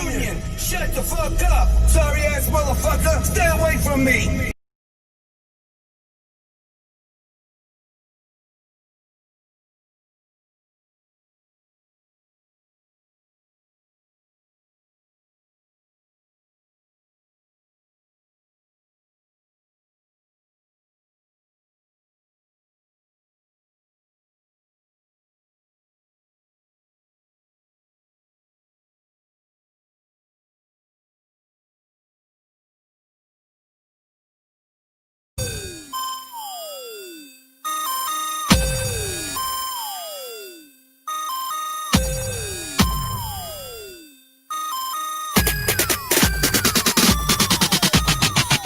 Union. Shut the fuck up, sorry ass motherfucker. Stay away from me.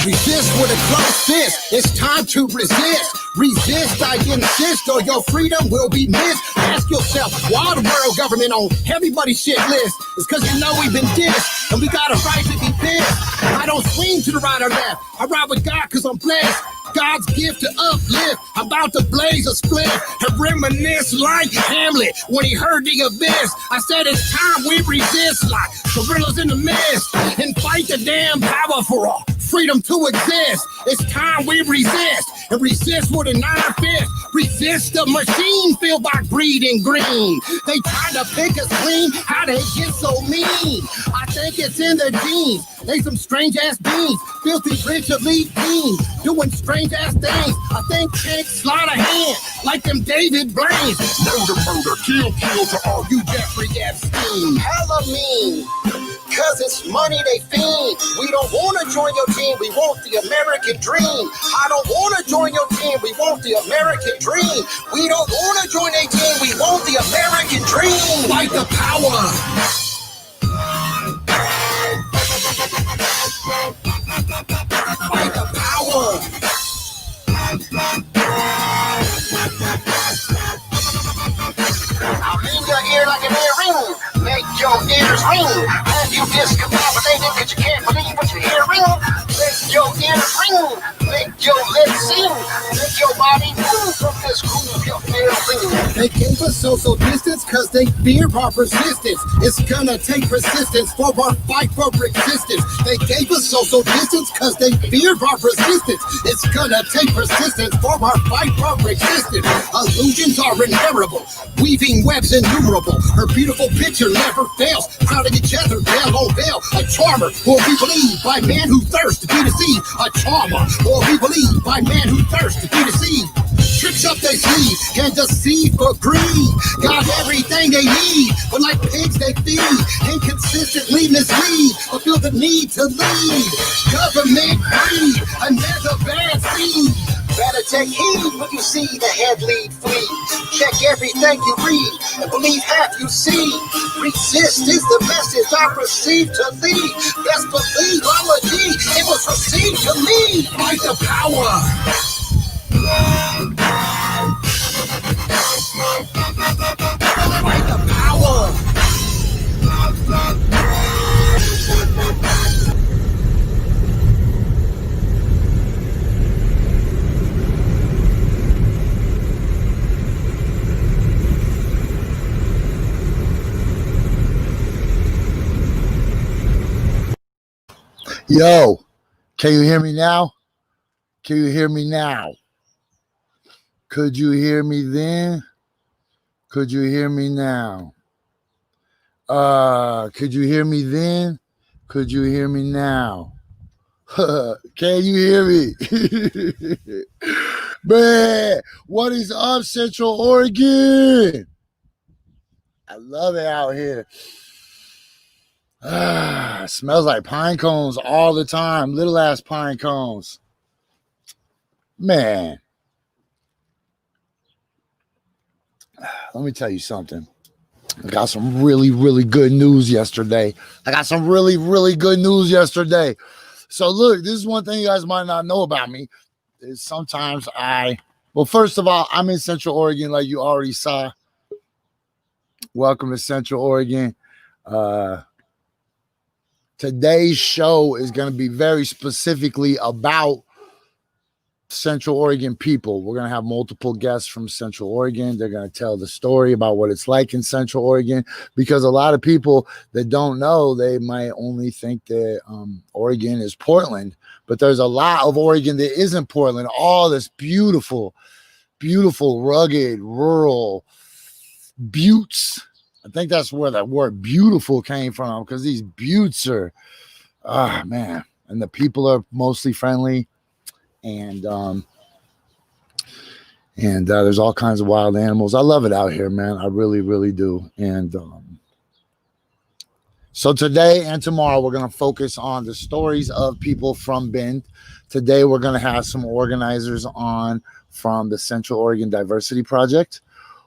Resist with a closed fist. It's time to resist. Resist, I insist, or your freedom will be missed. Ask yourself, why the world government on everybody's shit list? It's cause you know we've been dissed, and we got a right to be pissed. I don't swing to the right or left. I ride with God cause I'm blessed. God's gift to uplift. I'm about to blaze a split and reminisce like Hamlet when he heard the abyss. I said it's time we resist like gorillas in the mist and fight the damn power for all freedom to exist. It's time we resist and resist with a 9-5. Resist the machine filled by greed and green. They try to pick us clean. How they get so mean? I think it's in their genes. They some strange ass beings, filthy rich elite teams, doing strange ass things. I think chicks slide a hand like them David Blaines. Murder, murder, kill, kill to all you Jeffrey Epstein. Hella mean, cause it's money they fiend. We don't wanna join your team, we want the American dream. I don't wanna join your team, we want the American dream. We don't wanna join a team, we want the American dream. Fight the power. Fight the power. I'll ring your ear like an earring. Make your ears ring. Have you discombobulated cause you can't believe what you're hearing? Make your ears ring. Make your lips sing. Make your body move from this cool feeling. They gave us social distance cause they fear our persistence. It's gonna take persistence for our fight for existence. They gave us social distance cause they fear our persistence. It's gonna take persistence for our fight for existence. Illusions are inevitable, weaving webs innumerable. Her beautiful picture never fails. Proud of each other, veil on veil. A charmer, or we believe by man who thirsts to be deceived. A charmer, or we believe by man who thirsts to be deceived. Tricks up their sleeve and deceive for greed. Got everything they need, but like pigs they feed. Inconsistently mislead, but feel the need to lead. Government greed, another bad seed. Better take heed when you see the head lead flee. Check everything you read and believe half you see. Resist is the message I received to lead. Best believe I'm a G, it was received to me. Fight the power. Fight the power. Yo, can you hear me now? Can you hear me now? Could you hear me then? Could you hear me now? Could you hear me then? Could you hear me now? Can you hear me? Man, what is up, Central Oregon? I love it out here. Smells like pine cones all the time. Little ass pine cones. Man. Let me tell you something. I got some really, really good news yesterday. So look, this is one thing you guys might not know about me. Is sometimes well, first of all, I'm in Central Oregon, like you already saw. Welcome to Central Oregon. Today's show is going to be very specifically about Central Oregon people. We're going to have multiple guests from Central Oregon. They're going to tell the story about what it's like in Central Oregon, because a lot of people that don't know, they might only think that Oregon is Portland, but there's a lot of Oregon that isn't Portland. All this beautiful, beautiful, rugged, rural buttes. I think that's where that word beautiful came from, because these buttes are, man, and the people are mostly friendly. And there's all kinds of wild animals. I love it out here, man. I really, really do. And so today and tomorrow, we're going to focus on the stories of people from Bend. Today, we're going to have some organizers on from the Central Oregon Diversity Project.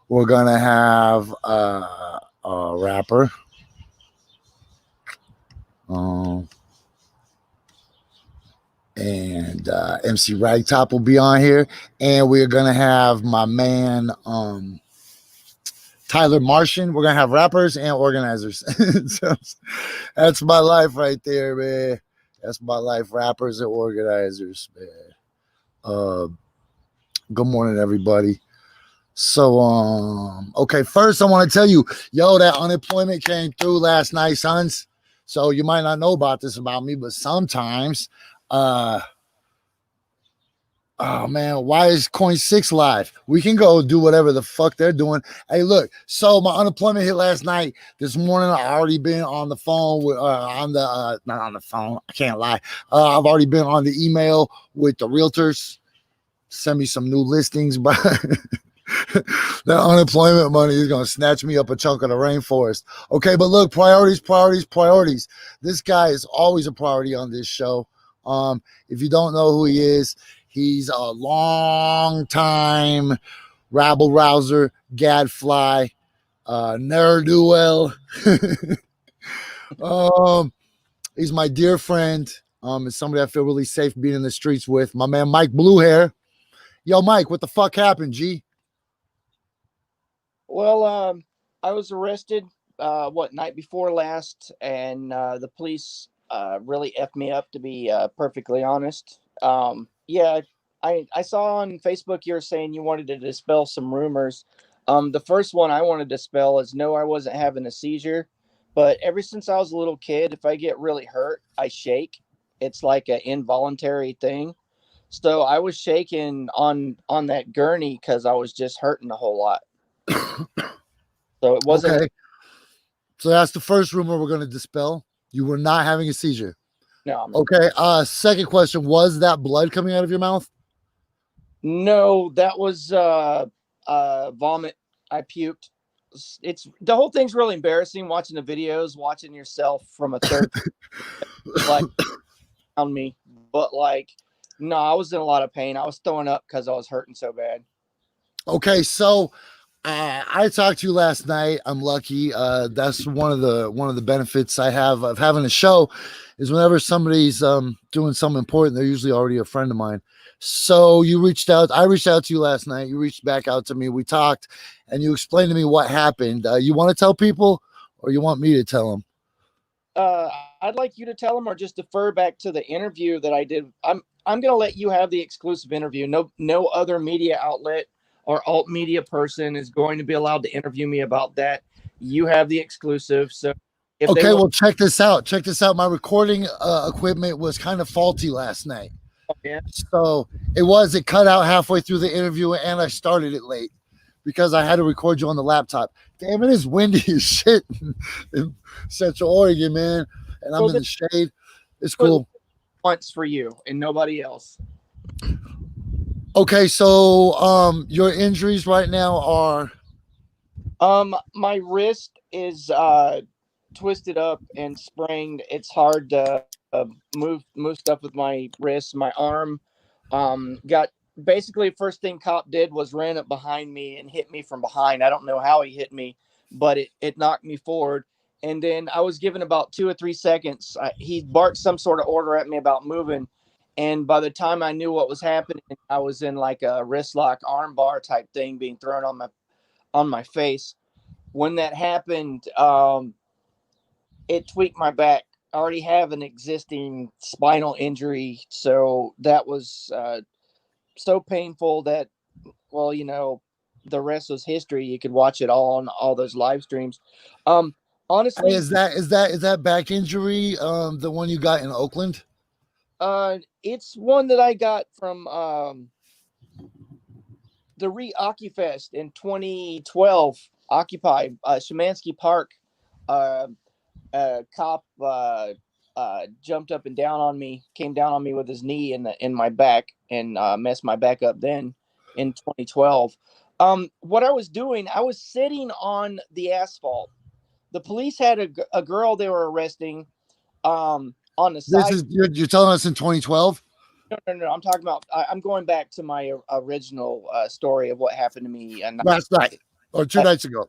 We're going to have a rapper. And MC Ragtop will be on here, and we're gonna have my man Tyler Martian. We're gonna have rappers and organizers. So, that's my life right there, man. That's my life, rappers and organizers, man. Good morning, everybody. So, okay, first I want to tell you, yo, that unemployment came through last night, sons. So you might not know about this about me, but sometimes oh man, why is Coin 6 live? We can go do whatever the fuck they're doing. Hey, look, so my unemployment hit last night. This morning I already been on the phone with not on the phone, I can't lie. I've already been on the email with the realtors. Send me some new listings, but that unemployment money is going to snatch me up a chunk of the rainforest. Okay, but look, priorities. This guy is always a priority on this show. If you don't know who he is, he's a long time rabble rouser, gadfly, ne'er-do-well. He's my dear friend. It's somebody I feel really safe being in the streets with. My man Mike Bluehair. Yo, Mike, what the fuck happened, G? Well, I was arrested night before last, and the police really effed me up, to be perfectly honest. Yeah, I saw on Facebook you were saying you wanted to dispel some rumors. The first one I wanted to dispel is no, I wasn't having a seizure, but ever since I was a little kid, if I get really hurt, I shake. It's like an involuntary thing. So I was shaking on that gurney because I was just hurting a whole lot. So it wasn't. Okay. So that's the first rumor we're going to dispel. You were not having a seizure. No. Okay. Second question, was that blood coming out of your mouth? No, that was vomit. I puked. It's the whole thing's really embarrassing watching the videos, watching yourself from a third like on me. But like, no, I was in a lot of pain. I was throwing up because I was hurting so bad. Okay, so I talked to you last night. I'm lucky. That's one of the benefits I have of having a show is whenever somebody's doing something important, they're usually already a friend of mine. So you reached out. I reached out to you last night. You reached back out to me. We talked, and you explained to me what happened. You want to tell people, or you want me to tell them? I'd like you to tell them, or just defer back to the interview that I did. I'm going to let you have the exclusive interview. No other media outlet or alt media person is going to be allowed to interview me about that. You have the exclusive. So okay, well, check this out. My recording equipment was kind of faulty last night. Yeah. So it cut out halfway through the interview, and I started it late because I had to record you on the laptop. Damn, it is windy as shit in Central Oregon, man. And I'm in the shade. It's cool. Once for you and nobody else. Okay, so your injuries right now are my wrist is twisted up and sprained. It's hard to move stuff with my wrist. My arm got basically first thing cop did was ran up behind me and hit me from behind. I don't know how he hit me, but it knocked me forward. And then I was given about 2 or 3 seconds. He barked some sort of order at me about moving. And by the time I knew what was happening, I was in like a wrist lock arm bar type thing being thrown on my face. When that happened, it tweaked my back. I already have an existing spinal injury, so that was so painful that, well, the rest was history. You could watch it all on all those live streams. Um, Hey, honestly, is that back injury the one you got in Oakland? it's one that I got from the Re-OccuFest in 2012. Occupy Szymanski Park. Uh, cop jumped up and down on me, came down on me with his knee in my back, and messed my back up. Then in 2012, what I was doing, I was sitting on the asphalt. The police had a girl they were arresting on the This side. is you're telling us in 2012? No. I'm talking about. I'm going back to my original story of what happened to me Last night or 2 nights ago.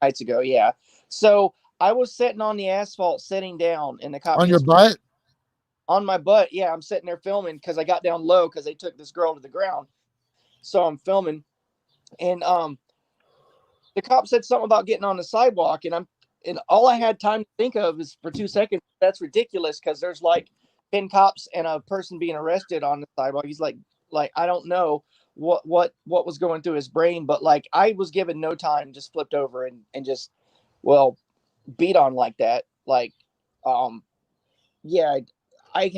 nights ago. Yeah. So I was sitting on the asphalt, sitting down, and the cop On your just butt? on my butt. Yeah, I'm sitting there filming because I got down low because they took this girl to the ground. So I'm filming, and the cop said something about getting on the sidewalk, and all I had time to think of is for 2 seconds. That's ridiculous because there's like 10 cops and a person being arrested on the sidewalk. He's like I don't know what was going through his brain, but like I was given no time, just flipped over and just well beat on like that. Like yeah, I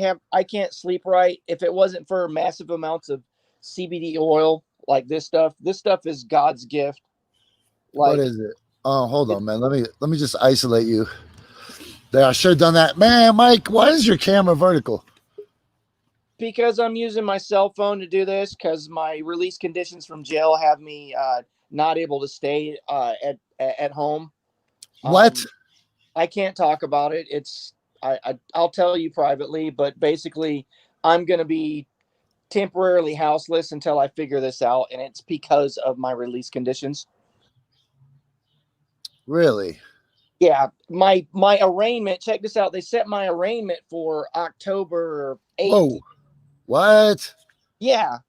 can't sleep right if it wasn't for massive amounts of CBD oil. Like this stuff is God's gift. What Like is it? Oh, hold on, man. Let me just isolate you. There, I should have done that. Man, Mike, why is your camera vertical? because I'm using my cell phone to do this because my release conditions from jail have me not able to stay at home. What? I can't talk about it. I'll tell you privately, but basically, I'm gonna be temporarily houseless until I figure this out, and it's because of my release conditions. Really? Yeah, my arraignment. Check this out. They set my arraignment for October 8th. Whoa. What? Yeah,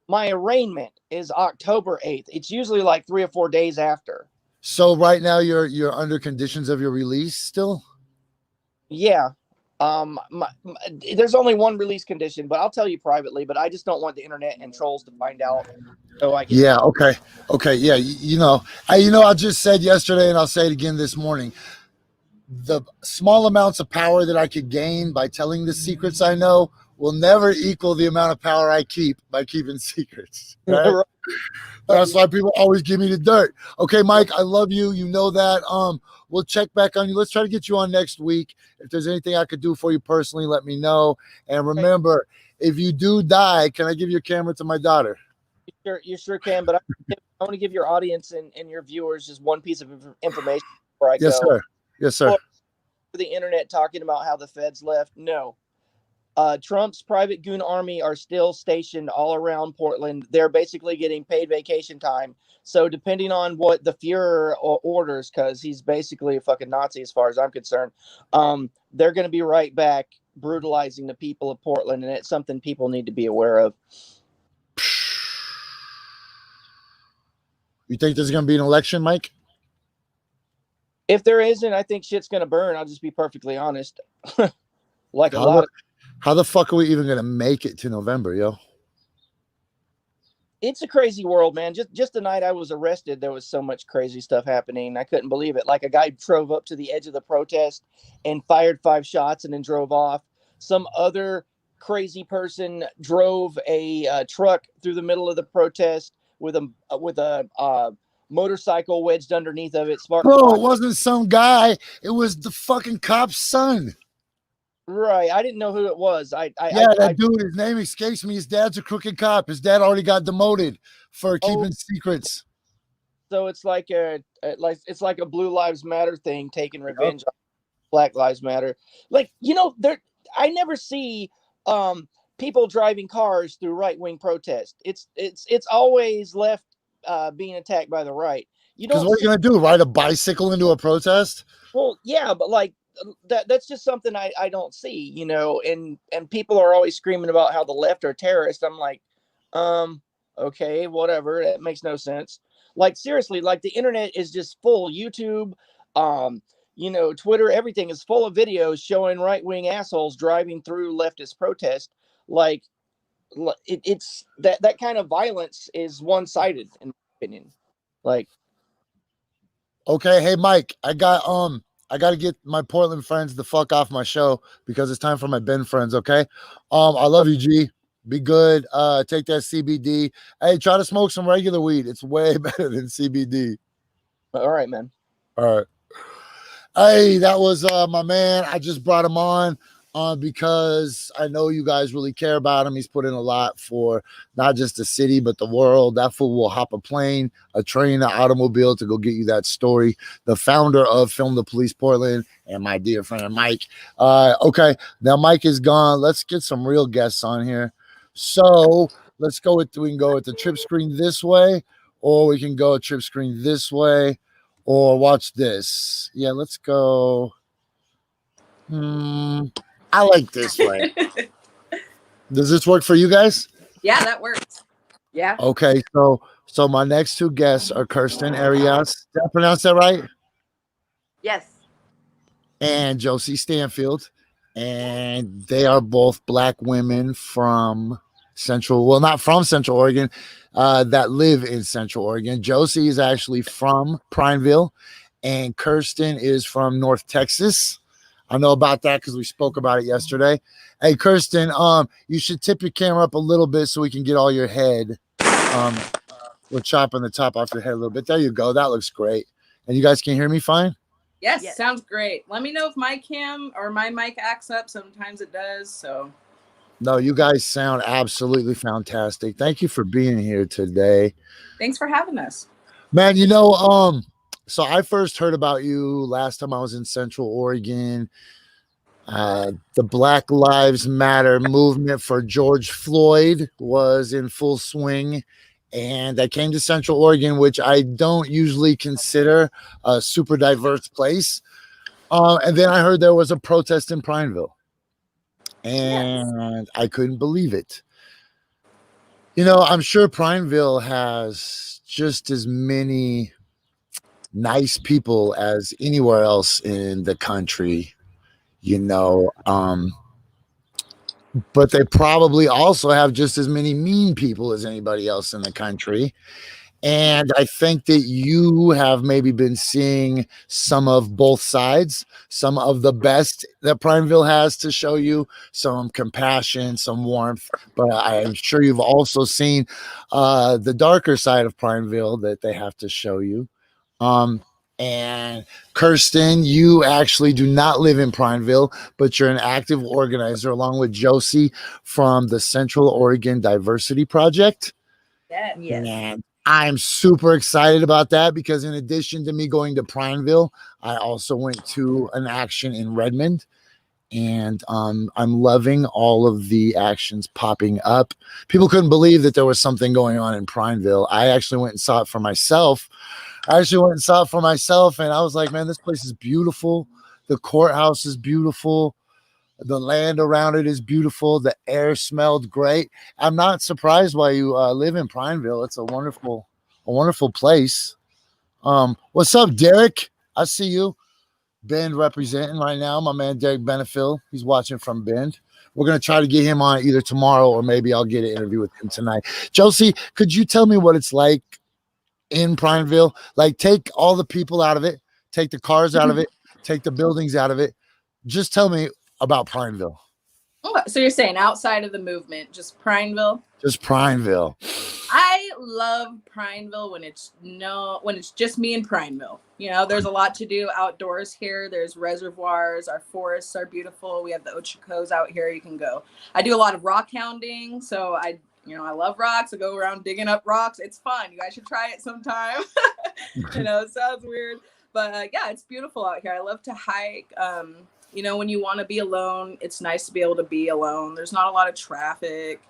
my arraignment is October 8th. It's usually like 3 or 4 days after. So right now you're under conditions of your release still? Yeah. There's only one release condition, but I'll tell you privately. But I just don't want the internet and trolls to find out. So I get. Yeah, okay. Okay, yeah, I just said yesterday and I'll say it again this morning. The small amounts of power that I could gain by telling the secrets I know will never equal the amount of power I keep by keeping secrets. Right? That's why people always give me the dirt. Okay, Mike, I love you. You know that. We'll check back on you. Let's try to get you on next week. If there's anything I could do for you personally, let me know. And remember, if you do die, can I give your camera to my daughter? You sure can, but I want to give your audience and your viewers just one piece of information before I Yes, go. sir. Yes, sir. The internet talking about how the feds left. No. Trump's private goon army are still stationed all around Portland. They're basically getting paid vacation time. So depending on what the Fuhrer orders, because he's basically a fucking Nazi as far as I'm concerned, they're going to be right back brutalizing the people of Portland, and it's something people need to be aware of. You think there's going to be an election, Mike? If there isn't, I think shit's going to burn. I'll just be perfectly honest. Like a lot. How the fuck are we even going to make it to November, yo? It's a crazy world, man. Just the night I was arrested, there was so much crazy stuff happening. I couldn't believe it. Like a guy drove up to the edge of the protest and fired 5 shots and then drove off. Some other crazy person drove a truck through the middle of the protest with a motorcycle wedged underneath of it. Bro, it wasn't some guy. It was the fucking cop's son. Right. I didn't know who it was. That dude, his name escapes me. His dad's a crooked cop. His dad already got demoted for keeping secrets. So it's like a Blue Lives Matter thing, taking revenge on Black Lives Matter. Like, I never see people driving cars through right-wing protest. It's always left being attacked by the right. Because what are you gonna do? Ride a bicycle into a protest? Well, yeah, but like that's just something I don't see, and people are always screaming about how the left are terrorists. I'm like, okay, whatever. That makes no sense. Like, seriously, like the internet is just full. YouTube, Twitter, everything is full of videos showing right-wing assholes driving through leftist protest. Like, it's that kind of violence is one-sided in my opinion. Like, Okay, hey Mike, I got to get my Portland friends the fuck off my show because it's time for my Ben friends, okay? I love you, G. Be good. Take that CBD. Hey, try to smoke some regular weed. It's way better than CBD. all right, man. All right. Hey, that was my man. I just brought him on because I know you guys really care about him. He's put in a lot for not just the city, but the world. That fool will hop a plane, a train, an automobile to go get you that story. The founder of Film the Police Portland and my dear friend Mike. Okay, now Mike is gone. Let's get some real guests on here. So let's go with, we can go with the trip screen this way, or we can go trip screen this way. Or watch this. Yeah, let's go. I like this way. Does this work for you guys? Yeah, that works. Yeah. Okay, so my next two guests are Kirsten Arias. Did I pronounce that right? Yes. And Josie Stanfield. And they are both Black women from not from Central Oregon, that live in Central Oregon. Josie is actually from Prineville, and Kirsten is from North Texas. I know about that because we spoke about it yesterday. Hey, Kirsten, you should tip your camera up a little bit so we can get all your head. We're chopping the top off your head a little bit. There you go. That looks great. And you guys can hear me fine? Yes, sounds great. Let me know if my cam or my mic acts up. Sometimes it does. So. No, you guys sound absolutely fantastic. Thank you for being here today. Thanks for having us. Man, so I first heard about you last time I was in Central Oregon. The Black Lives Matter movement for George Floyd was in full swing. And I came to Central Oregon, which I don't usually consider a super diverse place. And then I heard there was a protest in Prineville. And I couldn't believe it. I'm sure Prineville has just as many nice people as anywhere else in the country, but they probably also have just as many mean people as anybody else in the country. And I think that you have maybe been seeing some of both sides, some of the best that Prineville has to show you, some compassion, some warmth. But I'm sure you've also seen the darker side of Prineville that they have to show you. And Kirsten, you actually do not live in Prineville, but you're an active organizer along with Josie from the Central Oregon Diversity Project. Yes. And I'm super excited about that because in addition to me going to Prineville, I also went to an action in Redmond. And I'm loving all of the actions popping up. People couldn't believe that there was something going on in Prineville. I actually went and saw it for myself. And I was like, man, this place is beautiful. The courthouse is beautiful. The land around it is beautiful. The air smelled great. I'm not surprised why you live in Prineville. It's a wonderful place. What's up, Derek? I see you. Bend representing right now. My man Derek Benefiel. He's watching from Bend. We're going to try to get him on either tomorrow or maybe I'll get an interview with him tonight. Josie, could you tell me what it's like in Prineville? Like, take all the people out of it, take the cars out of it, take the buildings out of it. Just tell me about Prineville. Oh, so you're saying outside of the movement, just Prineville? Just Prineville. I love Prineville when it's just me and Prineville. There's a lot to do outdoors here. There's reservoirs. Our forests are beautiful. We have the Ochakos out here. You can go. I do a lot of rock hounding, so I love rocks. I go around digging up rocks. It's fun. You guys should try it sometime. It sounds weird, but yeah, it's beautiful out here. I love to hike. When you want to be alone, it's nice to be able to be alone. There's not a lot of traffic.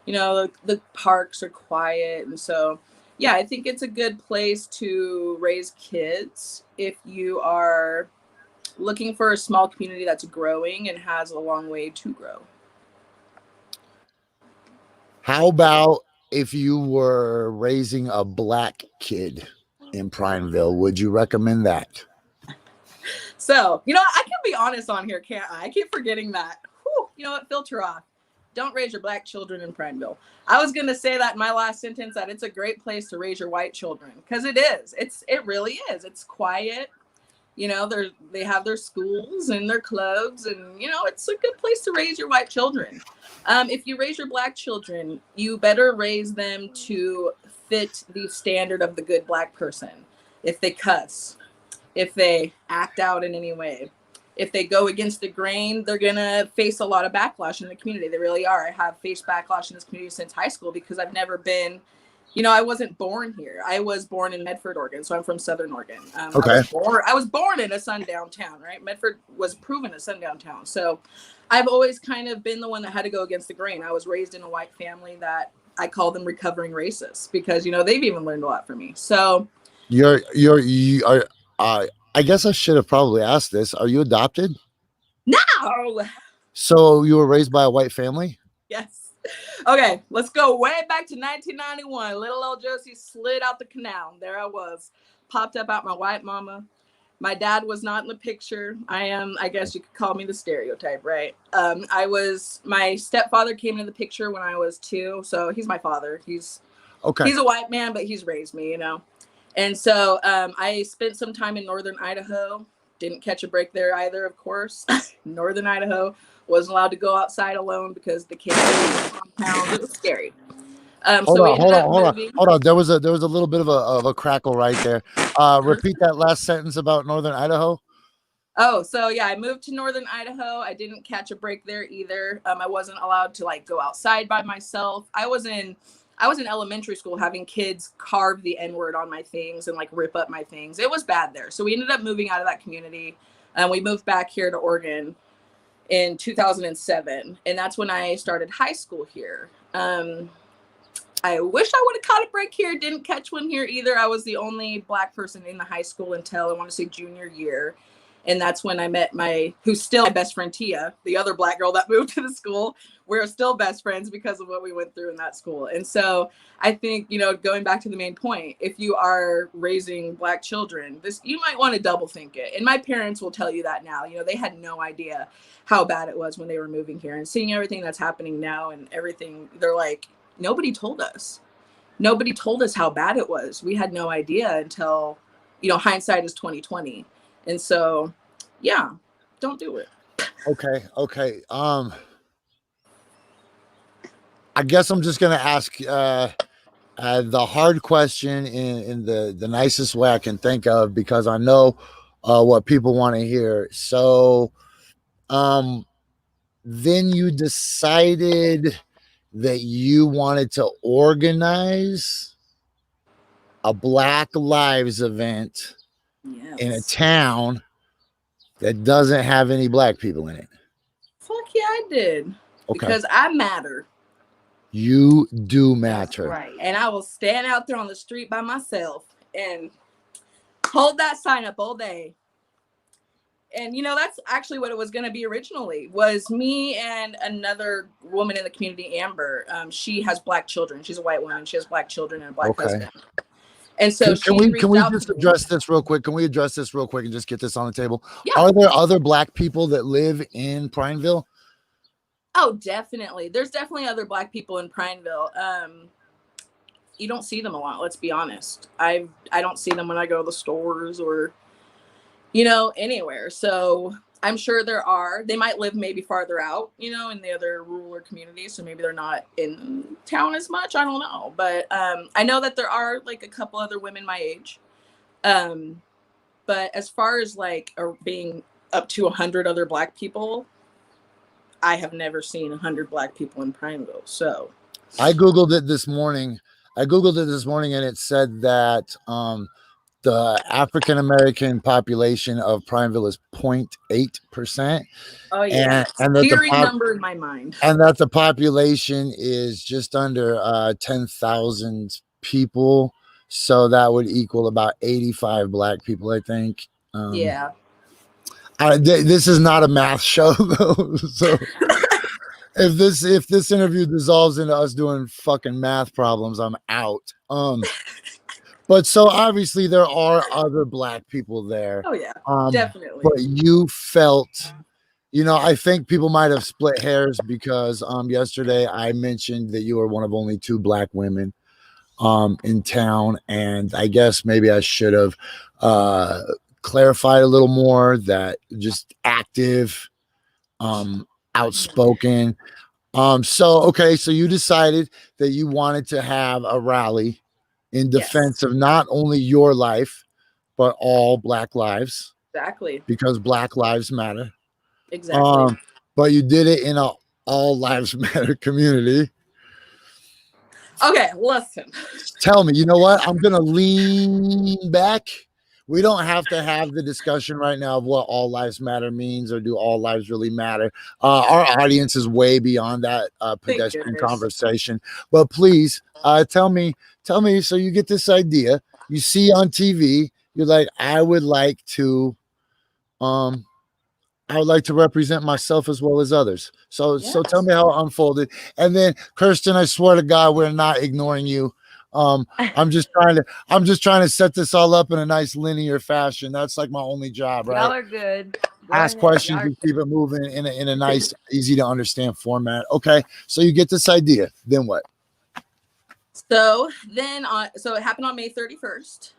The parks are quiet. And so, yeah, I think it's a good place to raise kids if you are looking for a small community that's growing and has a long way to grow. How about if you were raising a Black kid in Prineville? Would you recommend that? So, I can be honest on here, can't I? I keep forgetting that. Whew, filter off. don't raise your black children in Prineville. I was gonna say that in my last sentence, that it's a great place to raise your white children, because it is. It really is. It's quiet. You know, they have their schools and their clubs, and you know, it's a good place to raise your white children. If you raise your black children, you better raise them to fit the standard of the good black person. If they cuss, if they act out in any way, if they go against the grain, they're gonna face a lot of backlash in the community. They really are. I have faced backlash in this community since high school, because I've never been, you know, I wasn't born here. I was born in Medford, Oregon, so I'm from Southern Oregon. Okay. I was born in a sundown town, right? Medford was proven a sundown town. So I've always kind of been the one that had to go against the grain. I was raised in a white family that I call them recovering racists, because, you know, they've even learned a lot from me. So you are, I guess I should have probably asked this. Are you adopted? no. So you were raised by a white family? Yes. Okay, let's go way back to 1991. Little old Josie slid out the canal. There I was, popped up out my white mama. My dad was not in the picture. I guess you could call me the stereotype, right? My stepfather came into the picture when I was 2. So he's my father. He's a white man, but he's raised me, you know? And so I spent some time in northern Idaho. Didn't catch a break there either, of course. Northern Idaho. Wasn't allowed to go outside alone because the kids were compounds. It was scary. Hold on. There was a little bit of a crackle right there. Repeat that last sentence about northern Idaho. Oh, so yeah, I moved to northern Idaho. I didn't catch a break there either. I wasn't allowed to like go outside by myself. I was in elementary school having kids carve the N-word on my things and like rip up my things. It was bad there. So we ended up moving out of that community, and we moved back here to Oregon in 2007. And that's when I started high school here. I wish I would have caught a break here. Didn't catch one here either. I was the only black person in the high school until I want to say junior year. And that's when I met who's still my best friend, Tia, the other black girl that moved to the school. We're still best friends because of what we went through in that school. And so I think, you know, going back to the main point, if you are raising black children, you might want to double think it. And my parents will tell you that now. You know, they had no idea how bad it was when they were moving here, and seeing everything that's happening now and everything. They're like, nobody told us. Nobody told us how bad it was. We had no idea until, you know, hindsight is 2020. And so, yeah, don't do it. Okay. I guess I'm just gonna ask the hard question in the nicest way I can think of, because I know what people want to hear. So, then you decided that you wanted to organize a Black Lives event in a town that doesn't have any black people in it. Fuck yeah, I did. Okay. Because I matter. You do matter. Right. And I will stand out there on the street by myself and hold that sign up all day. And, you know, that's actually what it was going to be originally, was me and another woman in the community, Amber. She has black children. She's a white woman. She has black children and a black husband. And so can we just address this real quick? Can we address this real quick and just get this on the table? Yeah. Are there other black people that live in Prineville? Oh, definitely. There's definitely other black people in Prineville. You don't see them a lot. Let's be honest. I don't see them when I go to the stores or, you know, anywhere. So I'm sure there are. They might live maybe farther out, you know, in the other rural communities. So maybe they're not in town as much. I don't know. But I know that there are like a couple other women my age. But as far as like being up to 100 other black people, I have never seen 100 black people in Prineville. So I Googled it this morning. And it said that the African American population of Prineville is 0.8%. Oh yeah, and that the number in my mind. And that the population is just under 10,000 people. So that would equal about 85 black people, I think. Yeah. This is not a math show though. So if this interview dissolves into us doing fucking math problems, I'm out. But so obviously there are other black people there. Oh yeah, definitely. But you felt You know, I think people might have split hairs because yesterday I mentioned that you were one of only 2 black women in town, and I guess maybe I should have uh clarified a little more that just active, outspoken. So okay, so you decided that you wanted to have a rally in Yes, defense of not only your life but all black lives exactly. because Black Lives Matter. Exactly. Um, but you did it in a all lives matter community. Okay, listen. Tell me, you know what? I'm gonna lean back. We don't have to have the discussion right now of what all lives matter means or do all lives really matter. Our audience is way beyond that Thank pedestrian goodness. conversation. But please, tell me. So you get this idea, you see on TV, you're like, um, I would like to represent myself as well as others. So tell Yes. me how it unfolded. And then Kirsten, I swear to God, we're not ignoring you. Um, I'm just trying to set this all up in a nice linear fashion. That's like my only job, Y'all right? are good. Go Ask ahead. Y'all questions are and keep it moving in a nice, easy to understand format. Okay. So you get this idea. Then what? So then so it happened on May 31st.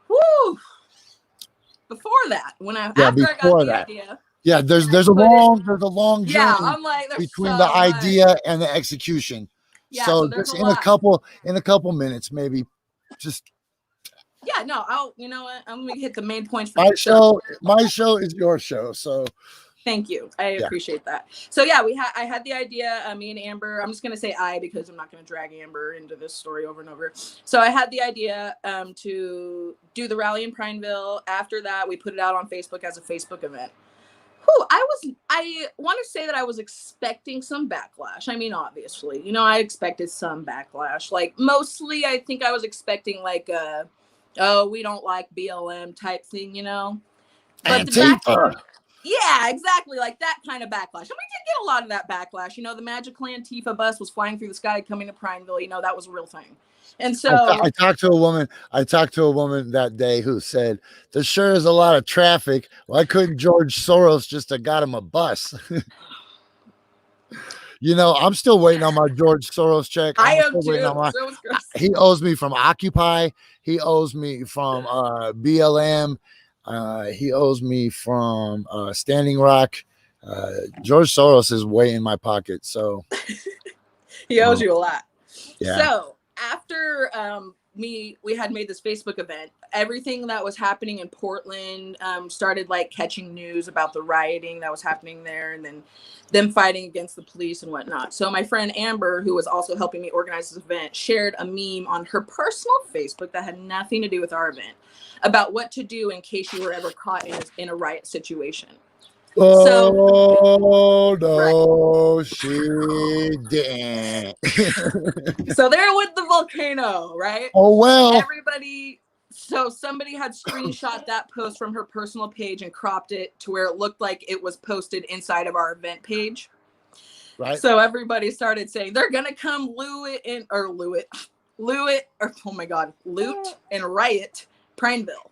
Whoo, before that, Yeah, after I got before the that. idea, Yeah, and I put it, there's a long yeah, journey I'm like, there's between the so much. idea and the execution. Yeah, so So there's a just lot. in a couple minutes, maybe just Yeah, no, you know what? I'm gonna hit the main points for my you. So show is your show. So thank you. I yeah. appreciate that. So yeah, I had the idea, me and Amber, I'm just going to say I, because I'm not going to drag Amber into this story over and over. So I had the idea to do the rally in Prineville. After that, we put it out on Facebook as a Facebook event. Whew, I want to say that I was expecting some backlash. I mean, obviously, you know, I expected some backlash. Like mostly I think I was expecting like oh, we don't like BLM type thing, you know? But the Antifa. yeah, exactly. Like that kind of backlash. And we did get a lot of that backlash. You know, the Magically Antifa bus was flying through the sky coming to Prineville. You know, that was a real thing. And so, I talked to a woman. I talked to a woman that day who said, "There sure is a lot of traffic. Why couldn't George Soros just have got him a bus?" You know, I'm still waiting on my George Soros check. I I'm am still waiting on too. my. So it's gross. He owes me from Occupy. He owes me from BLM. He owes me from Standing Rock. George Soros is way in my pocket. So He owes you a lot. yeah. So after we had made this Facebook event, everything that was happening in Portland started like catching news about the rioting that was happening there, and then them fighting against the police and whatnot. So my friend Amber, who was also helping me organize this event, shared a meme on her personal Facebook that had nothing to do with our event about what to do in case you were ever caught in a riot situation. Oh no, right. she didn't. So they're with the volcano, right? Oh well. So somebody had screenshot that post from her personal page and cropped it to where it looked like it was posted inside of our event page. Right. So everybody started saying they're gonna come loot and riot Prineville.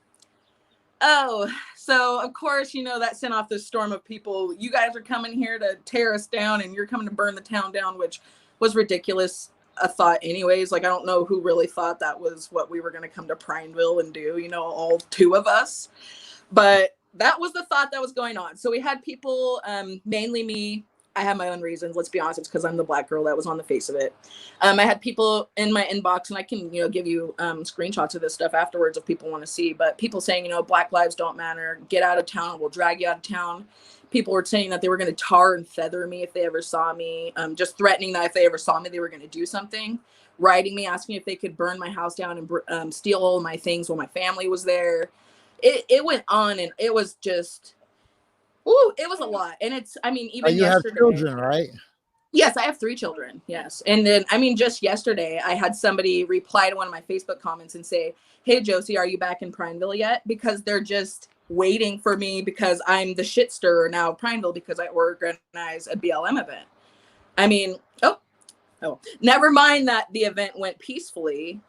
Oh, so of course, you know, that sent off this storm of people. You guys are coming here to tear us down and you're coming to burn the town down, which was ridiculous. A thought anyways. Like, I don't know who really thought that was what we were going to come to Prineville and do, you know, all 2 of us. But that was the thought that was going on. So we had people, mainly me. I have my own reasons. Let's be honest. It's because I'm the black girl that was on the face of it. I had people in my inbox, and I can, you know, give you screenshots of this stuff afterwards if people want to see. But people saying, you know, Black lives don't matter. Get out of town. We'll drag you out of town. People were saying that they were going to tar and feather me if they ever saw me. Just threatening that if they ever saw me, they were going to do something. Writing me, asking if they could burn my house down and steal all of my things while my family was there. It went on, and it was just. Ooh, it was a lot. And it's, I mean, even you yesterday. have children, right? Yes, I have 3 children. Yes. And then, I mean, just yesterday, I had somebody reply to one of my Facebook comments and say, "Hey, Josie, are you back in Prineville yet?" Because they're just waiting for me because I'm the shit stirrer now of Prineville because I organize a BLM event. I mean, oh, never mind that the event went peacefully.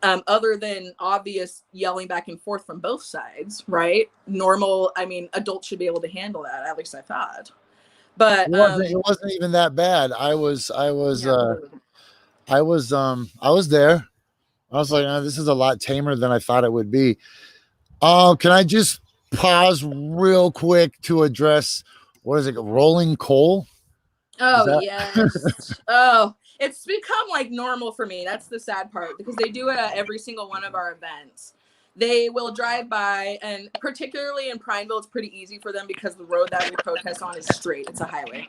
other than obvious yelling back and forth from both sides, right? Normal, I mean, adults should be able to handle that, at least I thought. But It wasn't even that bad. I was yeah, there. I was like, this is a lot tamer than I thought it would be. Can I just pause real quick to address, what is it, rolling coal? oh yes. Oh, it's become like normal for me. That's the sad part, because they do it at every single one of our events. They will drive by, and particularly in Prineville, it's pretty easy for them because the road that we protest on is straight. It's a highway.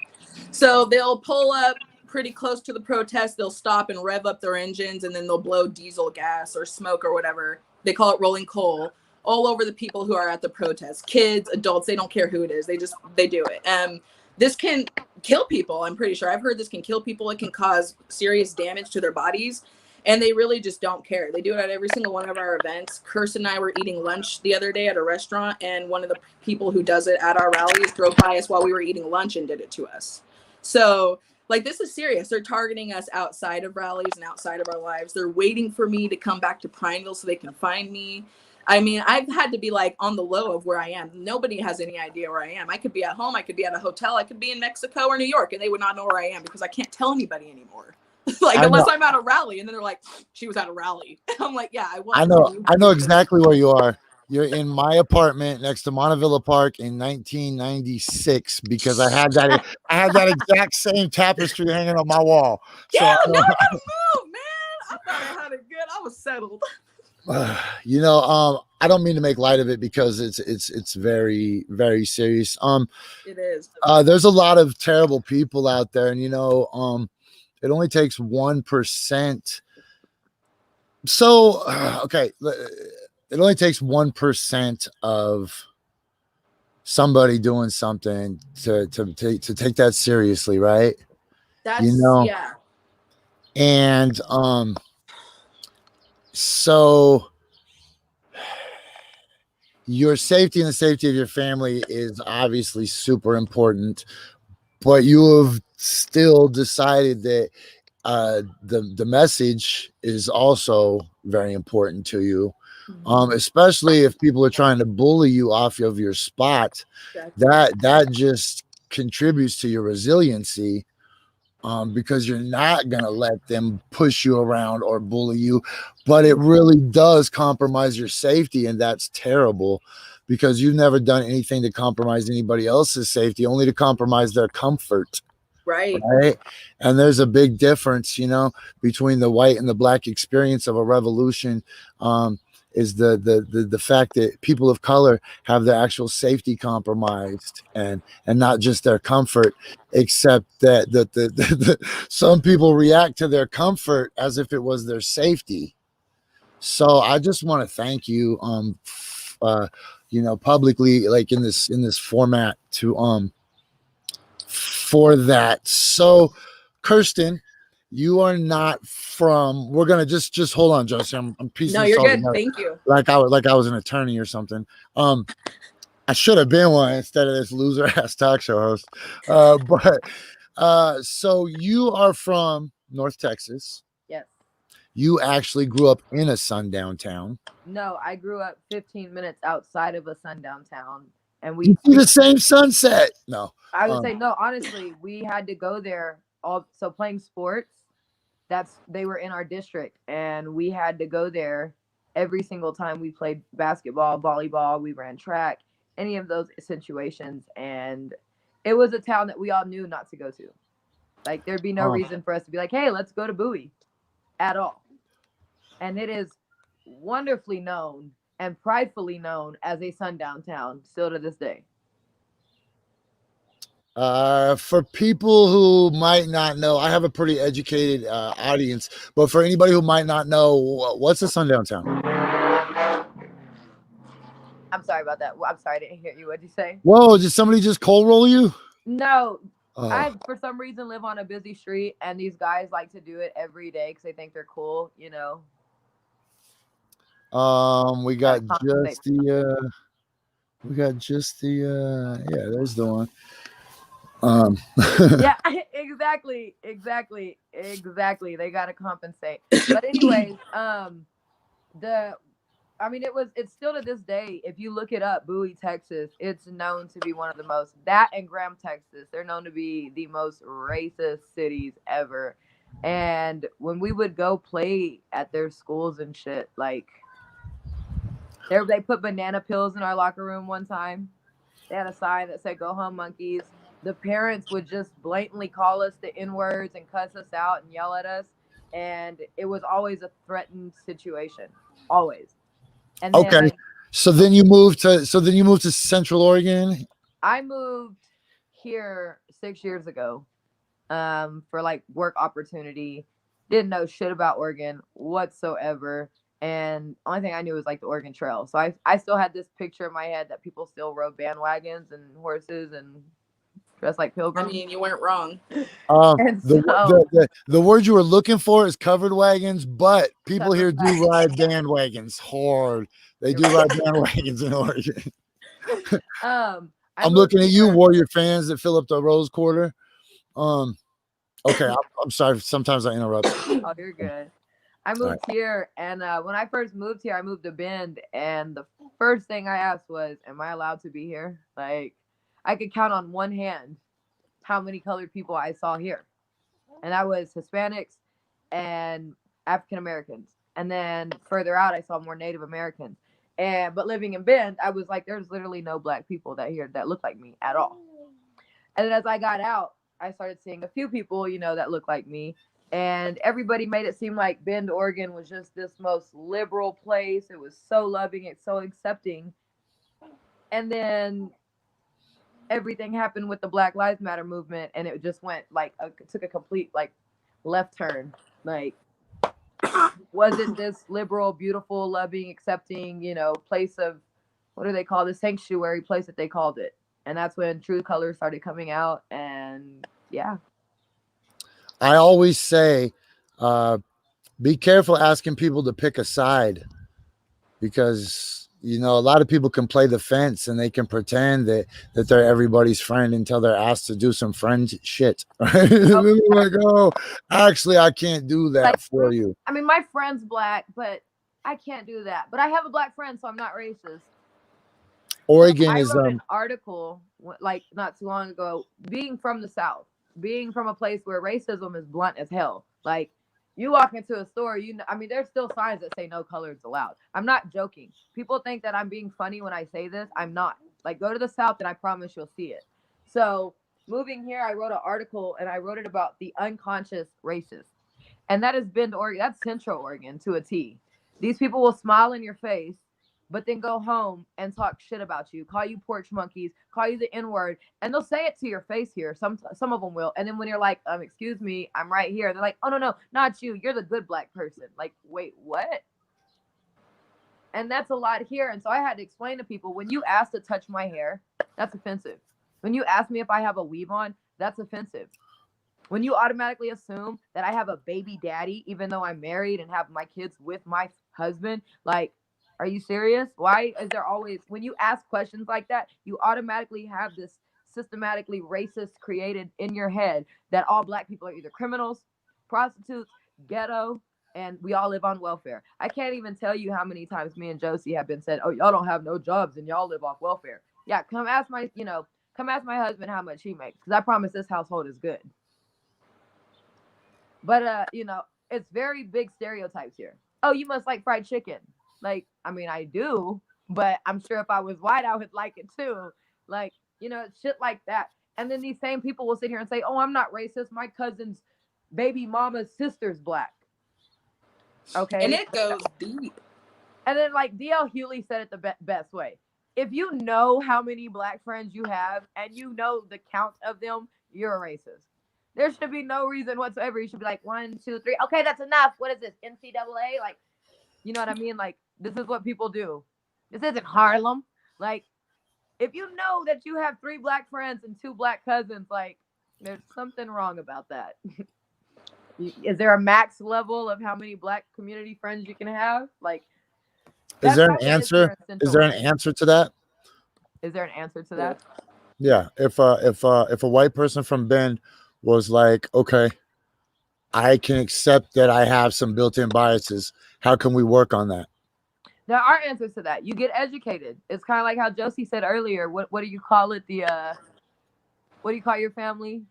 So they'll pull up pretty close to the protest. They'll stop and rev up their engines, and then they'll blow diesel gas or smoke or whatever. They call it rolling coal all over the people who are at the protest. Kids, adults, they don't care who it is. They do it. This can kill people. I'm pretty sure. I've heard this can kill people. It can cause serious damage to their bodies. And they really just don't care. They do it at every single one of our events. Kirsten and I were eating lunch the other day at a restaurant, and one of the people who does it at our rallies drove by us while we were eating lunch and did it to us. So, like, this is serious. They're targeting us outside of rallies and outside of our lives. They're waiting for me to come back to Prineville so they can find me. I mean, I've had to be like on the low of where I am. Nobody has any idea where I am. I could be at home. I could be at a hotel. I could be in Mexico or New York, and they would not know where I am because I can't tell anybody anymore. Like, unless I'm at a rally, and then they're like, she was at a rally. I'm like, yeah, I was. I know exactly where you are. You're in my apartment next to Montevilla Park in 1996 because I had that exact same tapestry hanging on my wall. So yeah, no, I gotta move, man. I thought I had it good. I was settled. I don't mean to make light of it because it's very, very serious. It is. There's a lot of terrible people out there, and it only takes 1%. So, okay, it only takes 1% of somebody doing something to take that seriously, right? That's yeah. And so your safety and the safety of your family is obviously super important, but you have still decided that the message is also very important to you, especially if people are trying to bully you off of your spot. That just contributes to your resiliency, because you're not gonna let them push you around or bully you, but it really does compromise your safety, and that's terrible because you've never done anything to compromise anybody else's safety, only to compromise their comfort. Right. And there's a big difference, between the white and the black experience of a revolution, is the fact that people of color have their actual safety compromised and not just their comfort, except that the some people react to their comfort as if it was their safety. So I just want to thank you, publicly, like in this format, to for that. So, Kirsten, you are not from. We're gonna just hold on, Josie. I'm piecing. No, you're good. Thank you. Like I was an attorney or something. I should have been one instead of this loser ass talk show host. So you are from North Texas. Yes. You actually grew up in a sundown town. No, I grew up 15 minutes outside of a sundown town, and we see the same sunset. No, I would say no. Honestly, we had to go there. So playing sports, they were in our district, and we had to go there every single time we played basketball, volleyball, we ran track, any of those situations, and it was a town that we all knew not to go to. Like, there'd be no reason for us to be like, hey, let's go to Bowie at all. And it is wonderfully known and pridefully known as a sundown town still to this day. For people who might not know, I have a pretty educated audience, but for anybody who might not know, what's a sundown town? I'm sorry about that. I'm sorry, I didn't hear you. What'd you say? Whoa, did somebody just cold roll you? No. I, for some reason, live on a busy street, and these guys like to do it every day because they think they're cool, We got just the yeah, there's the one. Yeah, exactly. They got to compensate. But anyways, It's still to this day, if you look it up, Bowie, Texas, it's known to be one of the most, that and Graham, Texas, they're known to be the most racist cities ever. And when we would go play at their schools and shit, like they put banana peels in our locker room one time. They had a sign that said "Go home, monkeys." The parents would just blatantly call us the N words and cuss us out and yell at us, and it was always a threatened situation, always. And Okay. then So then you moved to Central Oregon. I moved here 6 years ago, for like work opportunity. Didn't know shit about Oregon whatsoever. And only thing I knew was like the Oregon Trail. So I still had this picture in my head that people still rode bandwagons and horses and dressed like I pilgrims. mean, you weren't wrong. And so The word you were looking for is covered wagons, but people Covered here do ride bandwagons hard. They do ride bandwagons in Oregon. I'm looking at you, Warrior fans that fill up the Rose Quarter. Okay, I'm sorry. Sometimes I interrupt. Oh, you're good. I moved here, and when I first moved here, I moved to Bend, and the first thing I asked was, "Am I allowed to be here?" Like, I could count on one hand how many colored people I saw here, and that was Hispanics and African Americans, and then further out, I saw more Native Americans. But living in Bend, I was like, "There's literally no black people that look like me at all." And then as I got out, I started seeing a few people, that look like me. And everybody made it seem like Bend, Oregon was just this most liberal place. It was so loving, it's so accepting. And then everything happened with the Black Lives Matter movement, and it just went took a complete left turn. Like, wasn't this liberal, beautiful, loving, accepting, place of, what do they call the sanctuary place that they called it? And that's when true colors started coming out, and yeah. I always say, be careful asking people to pick a side, because a lot of people can play the fence and they can pretend that they're everybody's friend until they're asked to do some friend shit. Right? Like, oh, actually, I can't do that for you. I mean, my friend's black, but I can't do that. But I have a black friend, so I'm not racist. Oregon I is wrote an article not too long ago, being from the South, being from a place where racism is blunt as hell. Like, you walk into a store, there's still signs that say no colors allowed. I'm not joking. People think that I'm being funny when I say this. I'm not. Like, go to the South and I promise you'll see it. So moving here, I wrote an article, and I wrote it about the unconscious racist. And that has been Oregon. That's Central Oregon to a T. These people will smile in your face, but then go home and talk shit about you, call you porch monkeys, call you the N-word, and they'll say it to your face here. Some of them will. And then when you're like, excuse me, I'm right here. They're like, oh, no, not you. You're the good black person. Like, wait, what? And that's a lot here. And so I had to explain to people, when you ask to touch my hair, that's offensive. When you ask me if I have a weave on, that's offensive. When you automatically assume that I have a baby daddy, even though I'm married and have my kids with my husband, like, are you serious? Why is there always, when you ask questions like that, you automatically have this systematically racist created in your head that all black people are either criminals, prostitutes, ghetto, and we all live on welfare. I can't even tell you how many times me and Josie have been said, oh, y'all don't have no jobs and y'all live off welfare. Yeah, come ask my husband how much he makes, because I promise this household is good. But, it's very big stereotypes here. Oh, you must like fried chicken. Like, I do, but I'm sure if I was white, I would like it too. Like, shit like that. And then these same people will sit here and say, oh, I'm not racist. My cousin's baby mama's sister's black. Okay. And it goes deep. And then D.L. Hewley said it the best way. If you know how many black friends you have and you know the count of them, you're a racist. There should be no reason whatsoever. You should be like, 1, 2, 3. Okay, that's enough. What is this? NCAA? Like, you know what I mean? Like, this is what people do. This isn't Harlem. Like, if you know that you have 3 black friends and 2 black cousins, like, there's something wrong about that. Is there a max level of how many black community friends you can have? Like, is there an answer? Is there an answer to that? Is there an answer to that? Yeah. If a white person from Bend was like, okay, I can accept that I have some built-in biases. How can we work on that? There are answers to that. You get educated. It's kind of like how Josie said earlier. What do you call it? The what do you call your family?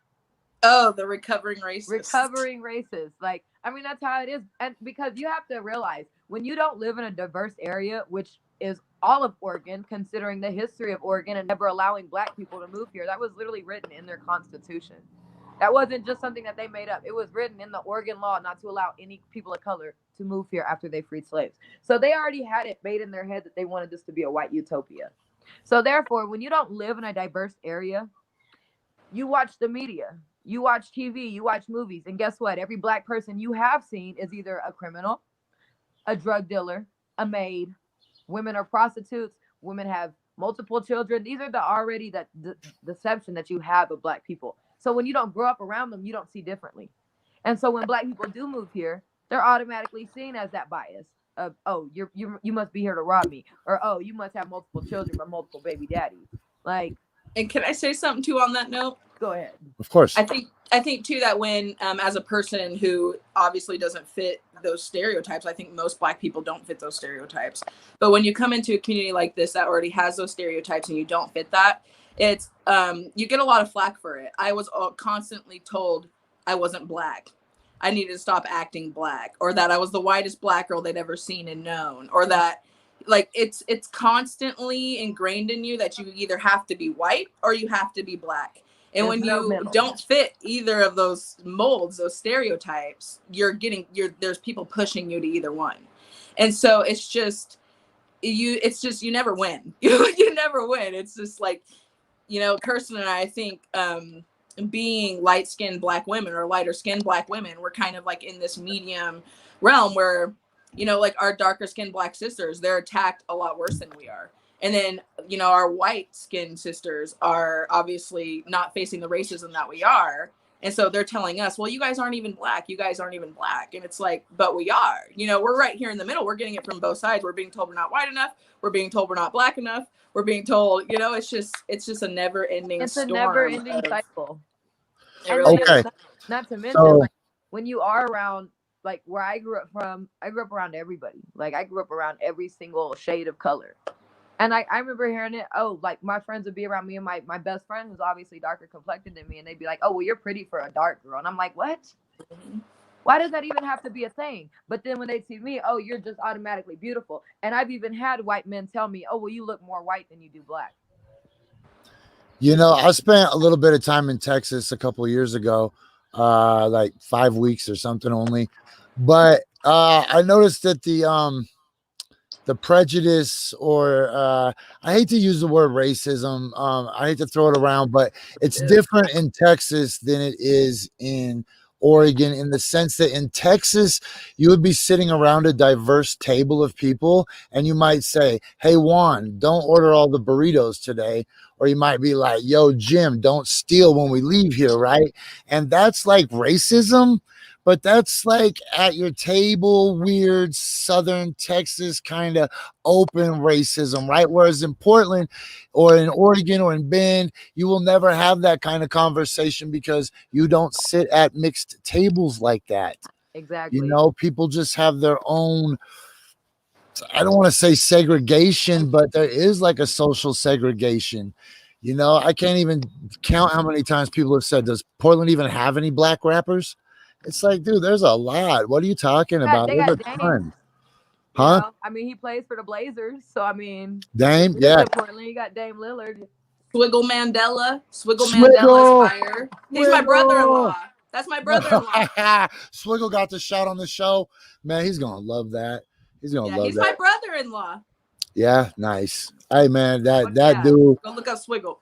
Oh, the recovering racist. Recovering racist. Like, I mean, that's how it is. And because you have to realize when you don't live in a diverse area, which is all of Oregon, considering the history of Oregon and never allowing black people to move here, that was literally written in their constitution. That wasn't just something that they made up. It was written in the Oregon law not to allow any people of color to move here after they freed slaves. So they already had it made in their head that they wanted this to be a white utopia. So therefore, when you don't live in a diverse area, you watch the media, you watch TV, you watch movies, and guess what? Every black person you have seen is either a criminal, a drug dealer, a maid. Women are prostitutes. Women have multiple children. These are the deception that you have of black people. So when you don't grow up around them, you don't see differently. And so when black people do move here, they're automatically seen as that bias of, oh, you must be here to rob me, or oh, you must have multiple children by multiple baby daddies. Like, And can I say something too on that note? go ahead. Of course. I think too that when as a person who obviously doesn't fit those stereotypes, I think most black people don't fit those stereotypes. But when you come into a community like this that already has those stereotypes and you don't fit that, it's you get a lot of flack for it. I was constantly told I wasn't black. I needed to stop acting black, or that I was the whitest black girl they'd ever seen and known, or that like it's constantly ingrained in you that you either have to be white or you have to be black. And when you don't fit either of those molds, those stereotypes, there's people pushing you to either one. And so it's just you never win. You never win. It's just like, Kirsten and I think being light-skinned black women or lighter-skinned black women, we're kind of like in this medium realm where, like our darker-skinned black sisters, they're attacked a lot worse than we are. And then, our white-skinned sisters are obviously not facing the racism that we are. And so they're telling us, well, you guys aren't even black. You guys aren't even black. And it's like, but we are. We're right here in the middle. We're getting it from both sides. We're being told we're not white enough. We're being told we're not black enough. We're being told, it's just a never-ending storm. It's a never-ending cycle. Really okay. Not to mention, like, when you are around, like where I grew up from, I grew up around everybody. Like I grew up around every single shade of color. And I remember hearing it, like my friends would be around me and my best friend who's obviously darker complected than me. And they'd be like, oh, well, you're pretty for a dark girl. And I'm like, what? Mm-hmm. Why does that even have to be a thing? But then when they see me, oh, you're just automatically beautiful. And I've even had white men tell me, oh, well, you look more white than you do black. I spent a little bit of time in Texas a couple of years ago, like 5 weeks or something only. But I noticed that the prejudice, or I hate to use the word racism. I hate to throw it around, but it's different in Texas than it is in Oregon, in the sense that in Texas, you would be sitting around a diverse table of people and you might say, hey, Juan, don't order all the burritos today. Or you might be like, yo, Jim, don't steal when we leave here, right? And that's like racism. But that's like at your table, weird Southern Texas kind of open racism, right? Whereas in Portland or in Oregon or in Bend, you will never have that kind of conversation because you don't sit at mixed tables like that. Exactly. People just have their own, I don't want to say segregation, but there is like a social segregation. I can't even count how many times people have said, does Portland even have any black rappers? It's like, dude, there's a lot. What are you talking about? They got Dame. Huh? I mean, he plays for the Blazers, so I mean, Dame, yeah. Portland, you got Dame Lillard. Swiggle Mandela's fire. He's my brother-in-law. That's my brother-in-law. Swiggle got the shot on the show. Man, he's gonna love that. He's gonna love that. He's my brother-in-law. Yeah, nice. Hey, man, that dude. Go look up Swiggle.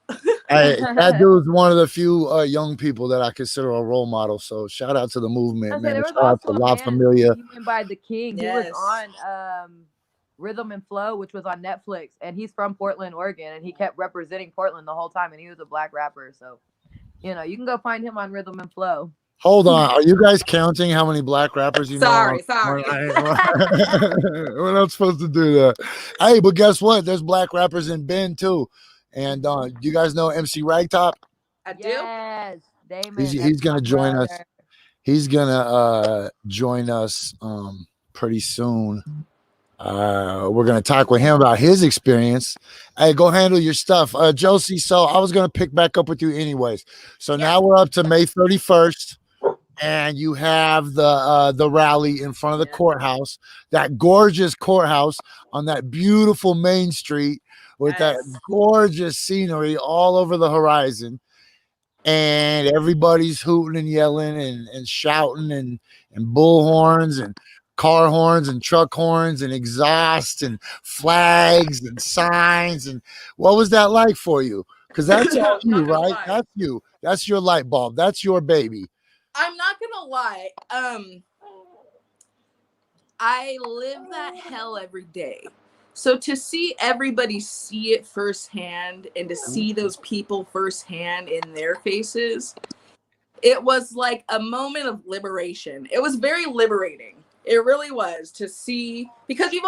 Hey, that dude's one of the few young people that I consider a role model. So shout out to the movement, man. Shout out to La Familia. By the King. Yes. He was on Rhythm and Flow, which was on Netflix, and he's from Portland, Oregon, and he kept representing Portland the whole time, and he was a black rapper. So, you can go find him on Rhythm and Flow. Hold on. Are you guys counting how many black rappers you know? Sorry. We're not supposed to do that. Hey, but guess what? There's black rappers in Bend too. And you guys know MC Ragtop? I do. Yes. Damon, he's going to join us. He's going to join us pretty soon. We're gonna talk with him about his experience. Hey, go handle your stuff, Josie. So I was gonna pick back up with you anyways. So now we're up to May 31st, and you have the rally in front of the courthouse, that gorgeous courthouse on that beautiful main street with that gorgeous scenery all over the horizon. And everybody's hooting and yelling and shouting and bullhorns and car horns and truck horns and exhaust and flags and signs. And what was that like for you? Because that's all you, right? Lie. That's you. That's your light bulb. That's your baby. I'm not gonna lie. I live that hell every day. So to see everybody see it firsthand and to see those people firsthand in their faces, it was like a moment of liberation. It was very liberating. It really was to see, because you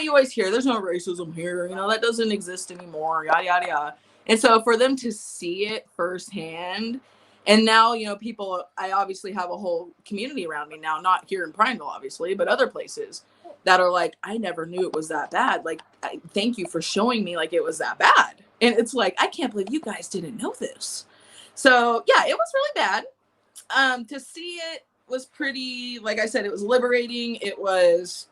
always hear there's no racism here, that doesn't exist anymore, yada yada yada. And so for them to see it firsthand, and now people, I obviously have a whole community around me now, not here in Prineville obviously, but other places that are like, I never knew it was that bad. Like, thank you for showing me like it was that bad. And it's like, I can't believe you guys didn't know this. So yeah, it was really bad. To see it was pretty, like I said, it was liberating. It was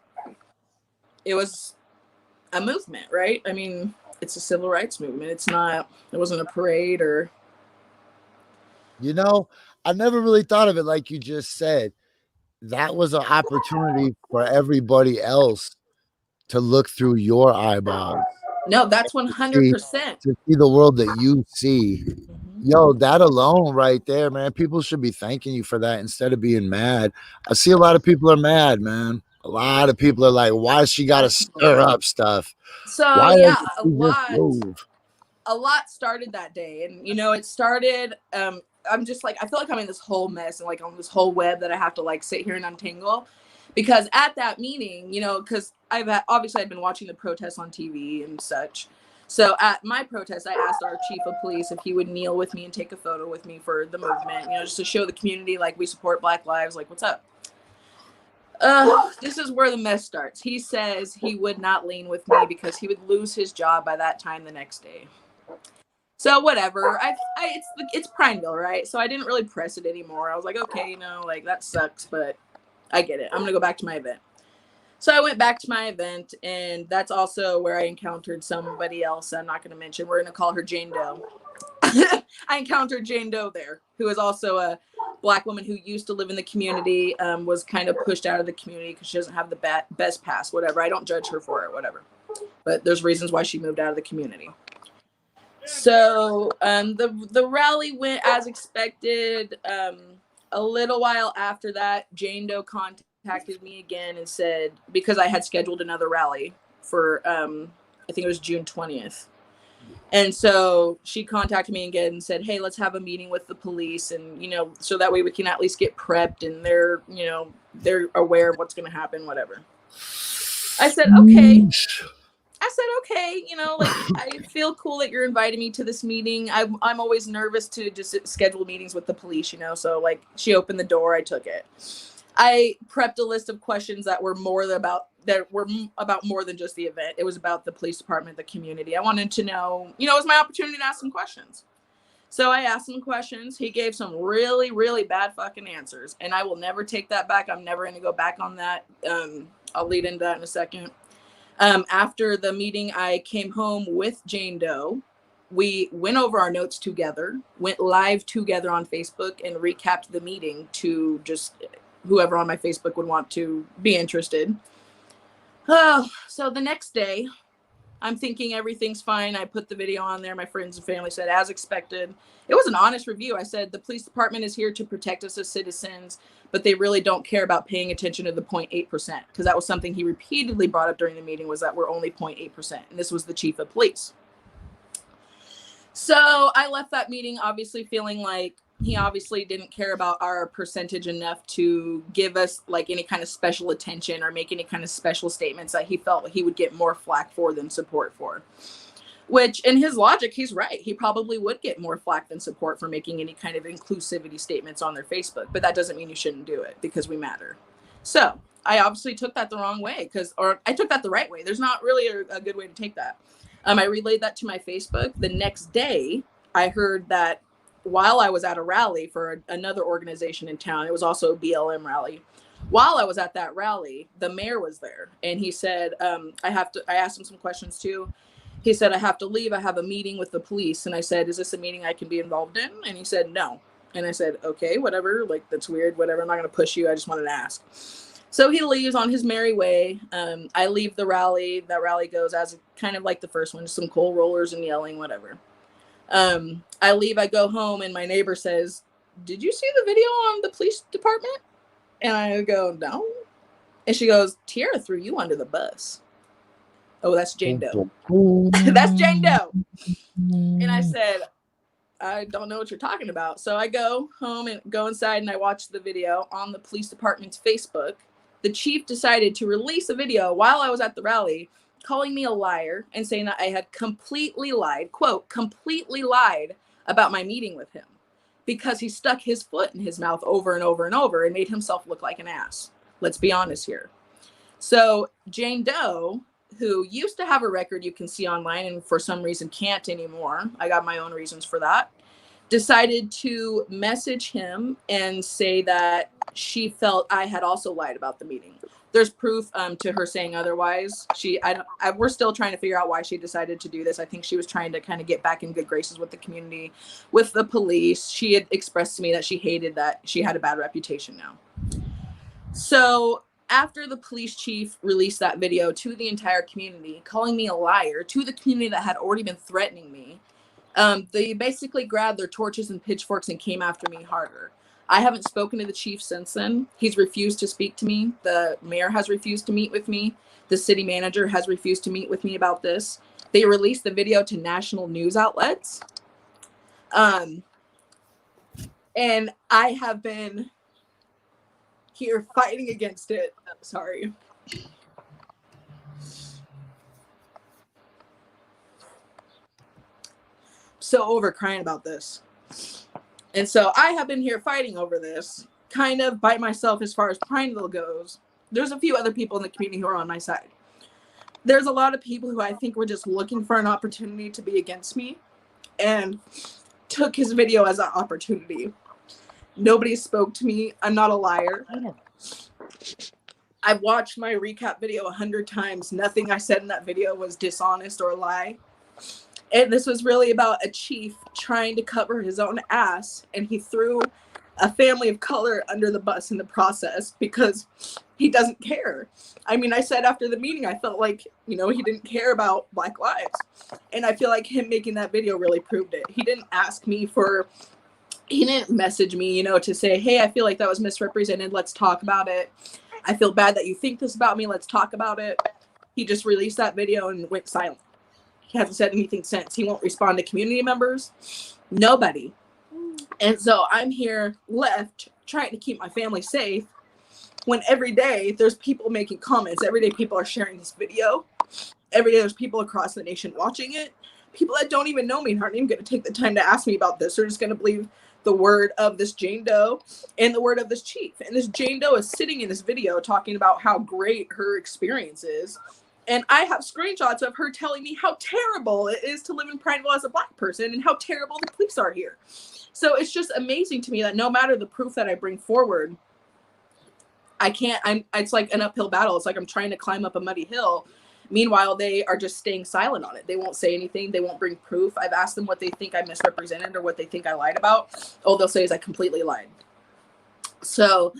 a movement, right? I mean, it's a civil rights movement. It wasn't a parade or. I never really thought of it like you just said. That was an opportunity for everybody else to look through your eyeballs. No, that's 100%. To see the world that you see. Yo, that alone right there, man. People should be thanking you for that instead of being mad. I see a lot of people are mad, man. A lot of people are like, why she got to stir up stuff? So why yeah, a lot started that day. And, it started, I'm just like, I feel like I'm in this whole mess and like on this whole web that I have to like sit here and untangle, because at that meeting, because I'd been watching the protests on TV and such. So at my protest, I asked our chief of police if he would kneel with me and take a photo with me for the movement, just to show the community, like, we support Black lives, like, what's up? This is where the mess starts. He says he would not lean with me because he would lose his job by that time the next day. So whatever, it's Prineville, right? So I didn't really press it anymore. I was like, okay, like, that sucks, but I get it. I'm going to go back to my event. So I went back to my event, and that's also where I encountered somebody else I'm not going to mention. We're going to call her Jane Doe. I encountered Jane Doe there, who is also a Black woman who used to live in the community, was kind of pushed out of the community because she doesn't have the best pass, whatever. I don't judge her for it, whatever. But there's reasons why she moved out of the community. So the rally went as expected. A little while after that, Jane Doe contacted me again and said, because I had scheduled another rally for, I think it was June 20th. And so she contacted me again and said, hey, let's have a meeting with the police. And, so that way we can at least get prepped and they're aware of what's going to happen, whatever. I said, okay. Like, I feel cool that you're inviting me to this meeting. I'm always nervous to just schedule meetings with the police, so like, she opened the door, I took it. I prepped a list of questions that were about more than just the event. It was about the police department, the community. I wanted to know, it was my opportunity to ask some questions. So I asked him questions. He gave some really, really bad fucking answers, and I will never take that back. I'm never going to go back on that. I'll lead into that in a second. After the meeting, I came home with Jane Doe. We went over our notes together, went live together on Facebook, and recapped the meeting to just whoever on my Facebook would want to be interested. So the next day, I'm thinking everything's fine. I put the video on there. My friends and family said, as expected. It was an honest review. I said, the police department is here to protect us as citizens, but they really don't care about paying attention to the 0.8%, because that was something he repeatedly brought up during the meeting, was that we're only 0.8%. And this was the chief of police. So I left that meeting obviously feeling like he obviously didn't care about our percentage enough to give us like any kind of special attention or make any kind of special statements that he felt he would get more flack for than support for. Which, in his logic, he's right. He probably would get more flack than support for making any kind of inclusivity statements on their Facebook. But that doesn't mean you shouldn't do it, because we matter. So I obviously took that the wrong way or I took that the right way. There's not really a good way to take that. I relayed that to my Facebook. The next day, I heard that while I was at a rally for another organization in town, it was also a BLM rally. While I was at that rally, the mayor was there, and he said, I asked him some questions too. He said, I have to leave. I have a meeting with the police. And I said, is this a meeting I can be involved in? And he said, no. And I said, okay, whatever. Like, that's weird. Whatever. I'm not going to push you. I just wanted to ask. So he leaves on his merry way. I leave the rally. That rally goes as kind of like the first one, just some coal rollers and yelling, whatever. I leave. I go home, and my neighbor says, did you see the video on the police department? And I go, no. And she goes, Tiara threw you under the bus. Oh, that's Jane Doe. That's Jane Doe. And I said, I don't know what you're talking about. So I go home and go inside, and I watch the video on the police department's Facebook. The chief decided to release a video while I was at the rally, calling me a liar and saying that I had completely lied, quote, completely lied about my meeting with him, because he stuck his foot in his mouth over and over and over and made himself look like an ass. Let's be honest here. So Jane Doe, who used to have a record you can see online and for some reason can't anymore, I got my own reasons for that, decided to message him and say that she felt I had also lied about the meeting. There's proof to her saying otherwise. We're still trying to figure out why she decided to do this. I think she was trying to kind of get back in good graces with the community, with the police. She had expressed to me that she hated that she had a bad reputation now. So after the police chief released that video to the entire community, calling me a liar, to the community that had already been threatening me, they basically grabbed their torches and pitchforks and came after me harder. I haven't spoken to the chief since then. He's refused to speak to me. The mayor has refused to meet with me. The city manager has refused to meet with me about this. They released the video to national news outlets. And I have been here fighting against it. Sorry. So over crying about this. And so I have been here fighting over this, kind of by myself as far as Prineville goes. There's a few other people in the community who are on my side. There's a lot of people who I think were just looking for an opportunity to be against me and took his video as an opportunity. Nobody spoke to me. I'm not a liar. I've watched my recap video 100 times. Nothing I said in that video was dishonest or a lie. And this was really about a chief trying to cover his own ass, and he threw a family of color under the bus in the process because he doesn't care. I mean, I said after the meeting, I felt like, he didn't care about Black lives. And I feel like him making that video really proved it. He didn't message me, to say, hey, I feel like that was misrepresented. Let's talk about it. I feel bad that you think this about me. Let's talk about it. He just released that video and went silent. He hasn't said anything since. He won't respond to community members. Nobody. And so I'm here left trying to keep my family safe when every day there's people making comments. Every day people are sharing this video. Every day there's people across the nation watching it. People that don't even know me and aren't even going to take the time to ask me about this. They're just going to believe the word of this Jane Doe and the word of this chief. And this Jane Doe is sitting in this video talking about how great her experience is. And I have screenshots of her telling me how terrible it is to live in Prineville as a Black person and how terrible the police are here. So it's just amazing to me that no matter the proof that I bring forward, it's like an uphill battle. It's like I'm trying to climb up a muddy hill. Meanwhile, they are just staying silent on it. They won't say anything. They won't bring proof. I've asked them what they think I misrepresented or what they think I lied about. All they'll say is I completely lied. So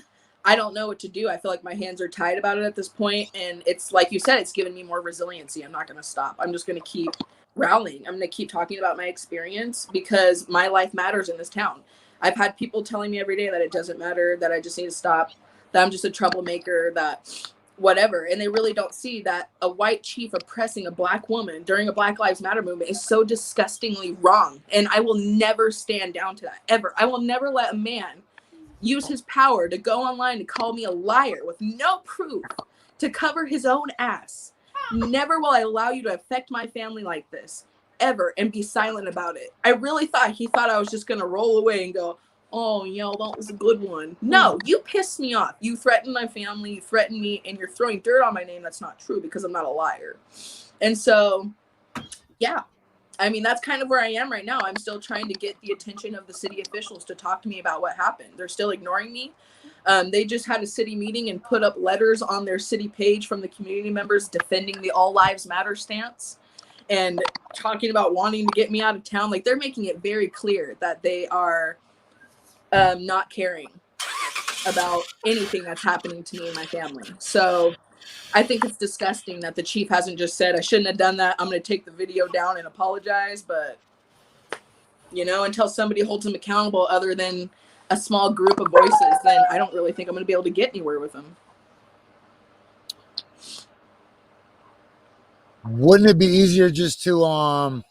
I don't know what to do. I feel like my hands are tied about it at this point. And it's like you said, it's given me more resiliency. I'm not going to stop. I'm just going to keep rallying. I'm going to keep talking about my experience because my life matters in this town. I've had people telling me every day that it doesn't matter, that I just need to stop, that I'm just a troublemaker, that whatever. And they really don't see that a white chief oppressing a Black woman during a Black Lives Matter movement is so disgustingly wrong. And I will never stand down to that, ever. I will never let a man use his power to go online and call me a liar with no proof to cover his own ass. Never will I allow you to affect my family like this, ever, and be silent about it. I really thought he thought I was just going to roll away and go, oh, that was a good one. No, you pissed me off. You threatened my family, you threatened me, and you're throwing dirt on my name. That's not true because I'm not a liar. And so, yeah. I mean, that's kind of where I am right now. I'm still trying to get the attention of the city officials to talk to me about what happened. They're still ignoring me. They just had a city meeting and put up letters on their city page from the community members defending the All Lives Matter stance and talking about wanting to get me out of town. Like, they're making it very clear that they are not caring about anything that's happening to me and my family. So I think it's disgusting that the chief hasn't just said, I shouldn't have done that. I'm going to take the video down and apologize. But, until somebody holds him accountable other than a small group of voices, then I don't really think I'm going to be able to get anywhere with him. Wouldn't it be easier just to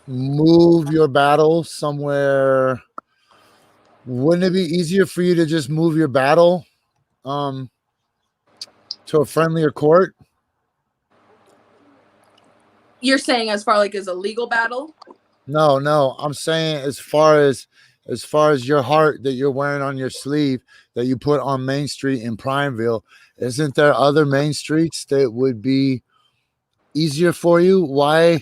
move your battle somewhere? Wouldn't it be easier for you to just move your battle to a friendlier court? You're saying as far as a legal battle? No, I'm saying as far as your heart that you're wearing on your sleeve that you put on Main Street in Prineville, isn't there other main streets that would be easier for you? Why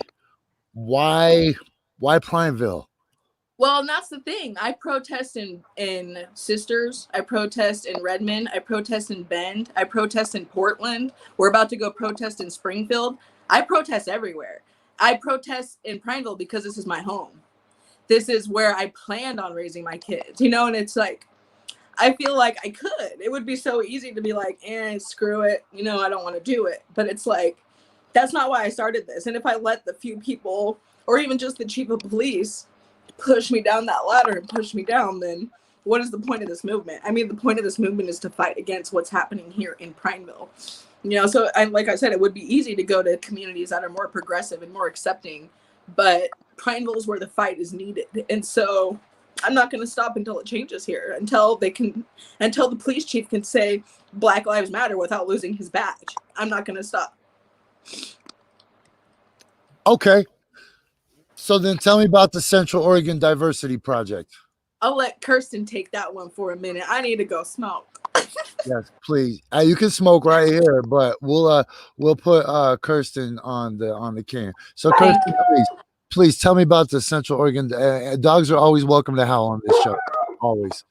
Prineville? Well, and that's the thing. I protest in Sisters. I protest in Redmond. I protest in Bend. I protest in Portland. We're about to go protest in Springfield. I protest everywhere. I protest in Prineville because this is my home. This is where I planned on raising my kids, and it's like, I feel like I could. It would be so easy to be like, screw it. I don't want to do it. But it's like, that's not why I started this. And if I let the few people, or even just the chief of police, push me down that ladder and push me down, then what is the point of this movement? I mean, the point of this movement is to fight against what's happening here in Prineville. So like I said, it would be easy to go to communities that are more progressive and more accepting, but Prineville is where the fight is needed. And so I'm not going to stop until it changes here, until the police chief can say Black Lives Matter without losing his badge. I'm not going to stop. Okay. So then tell me about the Central Oregon Diversity Project. I'll let Kirsten take that one for a minute. I need to go smoke. Yes, please. You can smoke right here, but we'll put Kirsten on the can. So Kirsten, please tell me about the Central Oregon. Dogs are always welcome to howl on this show. Always.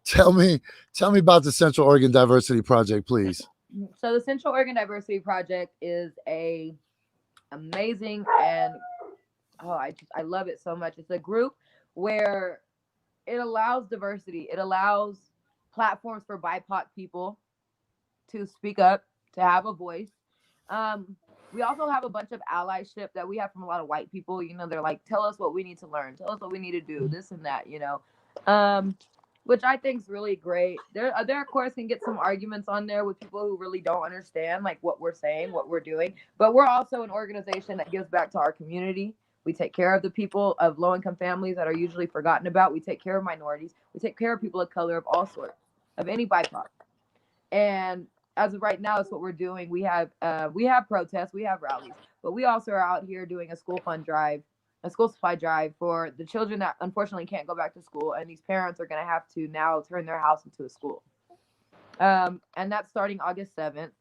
Tell me about the Central Oregon Diversity Project, please. So the Central Oregon Diversity Project is a amazing and I love it so much. It's a group where it allows diversity. It allows platforms for BIPOC people to speak up, to have a voice. We also have a bunch of allyship that we have from a lot of white people. They're like, tell us what we need to learn. Tell us what we need to do, this and that, which I think is really great. There of course can get some arguments on there with people who really don't understand like what we're saying, what we're doing. But we're also an organization that gives back to our community. We take care of the people of low-income families that are usually forgotten about. We take care of minorities. We take care of people of color of all sorts, of any BIPOC. And as of right now, that's what we're doing. We have protests, we have rallies, but we also are out here doing a school supply drive for the children that unfortunately can't go back to school, and these parents are going to have to now turn their house into a school. And that's starting August 7th.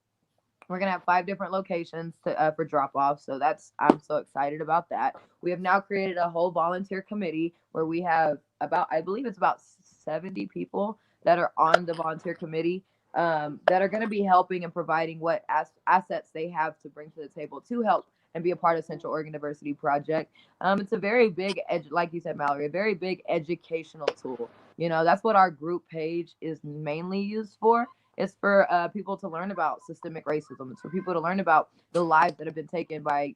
We're going to have 5 different locations for drop-off, so I'm so excited about that. We have now created a whole volunteer committee where we have I believe it's about 70 people that are on the volunteer committee that are going to be helping and providing what assets they have to bring to the table to help and be a part of Central Oregon Diversity Project. It's a very big, like you said, Mallory, a very big educational tool. That's what our group page is mainly used for. It's for people to learn about systemic racism. It's for people to learn about the lives that have been taken by,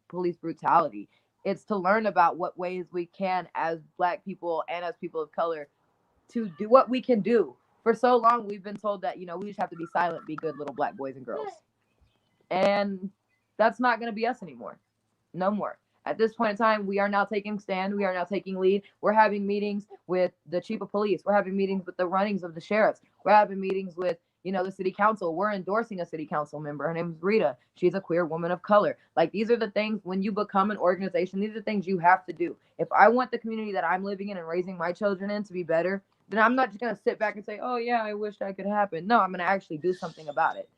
police brutality. It's to learn about what ways we can, as Black people and as people of color, to do what we can do. For so long, we've been told that, we just have to be silent, be good little Black boys and girls. And that's not going to be us anymore. No more. At this point in time, we are now taking stand. We are now taking lead. We're having meetings with the chief of police. We're having meetings with the runnings of the sheriffs. We're having meetings with, the city council. We're endorsing a city council member. Her name is Rita. She's a queer woman of color. Like, these are the things, when you become an organization, these are the things you have to do. If I want the community that I'm living in and raising my children in to be better, then I'm not just going to sit back and say, oh yeah, I wish that could happen. No, I'm going to actually do something about it.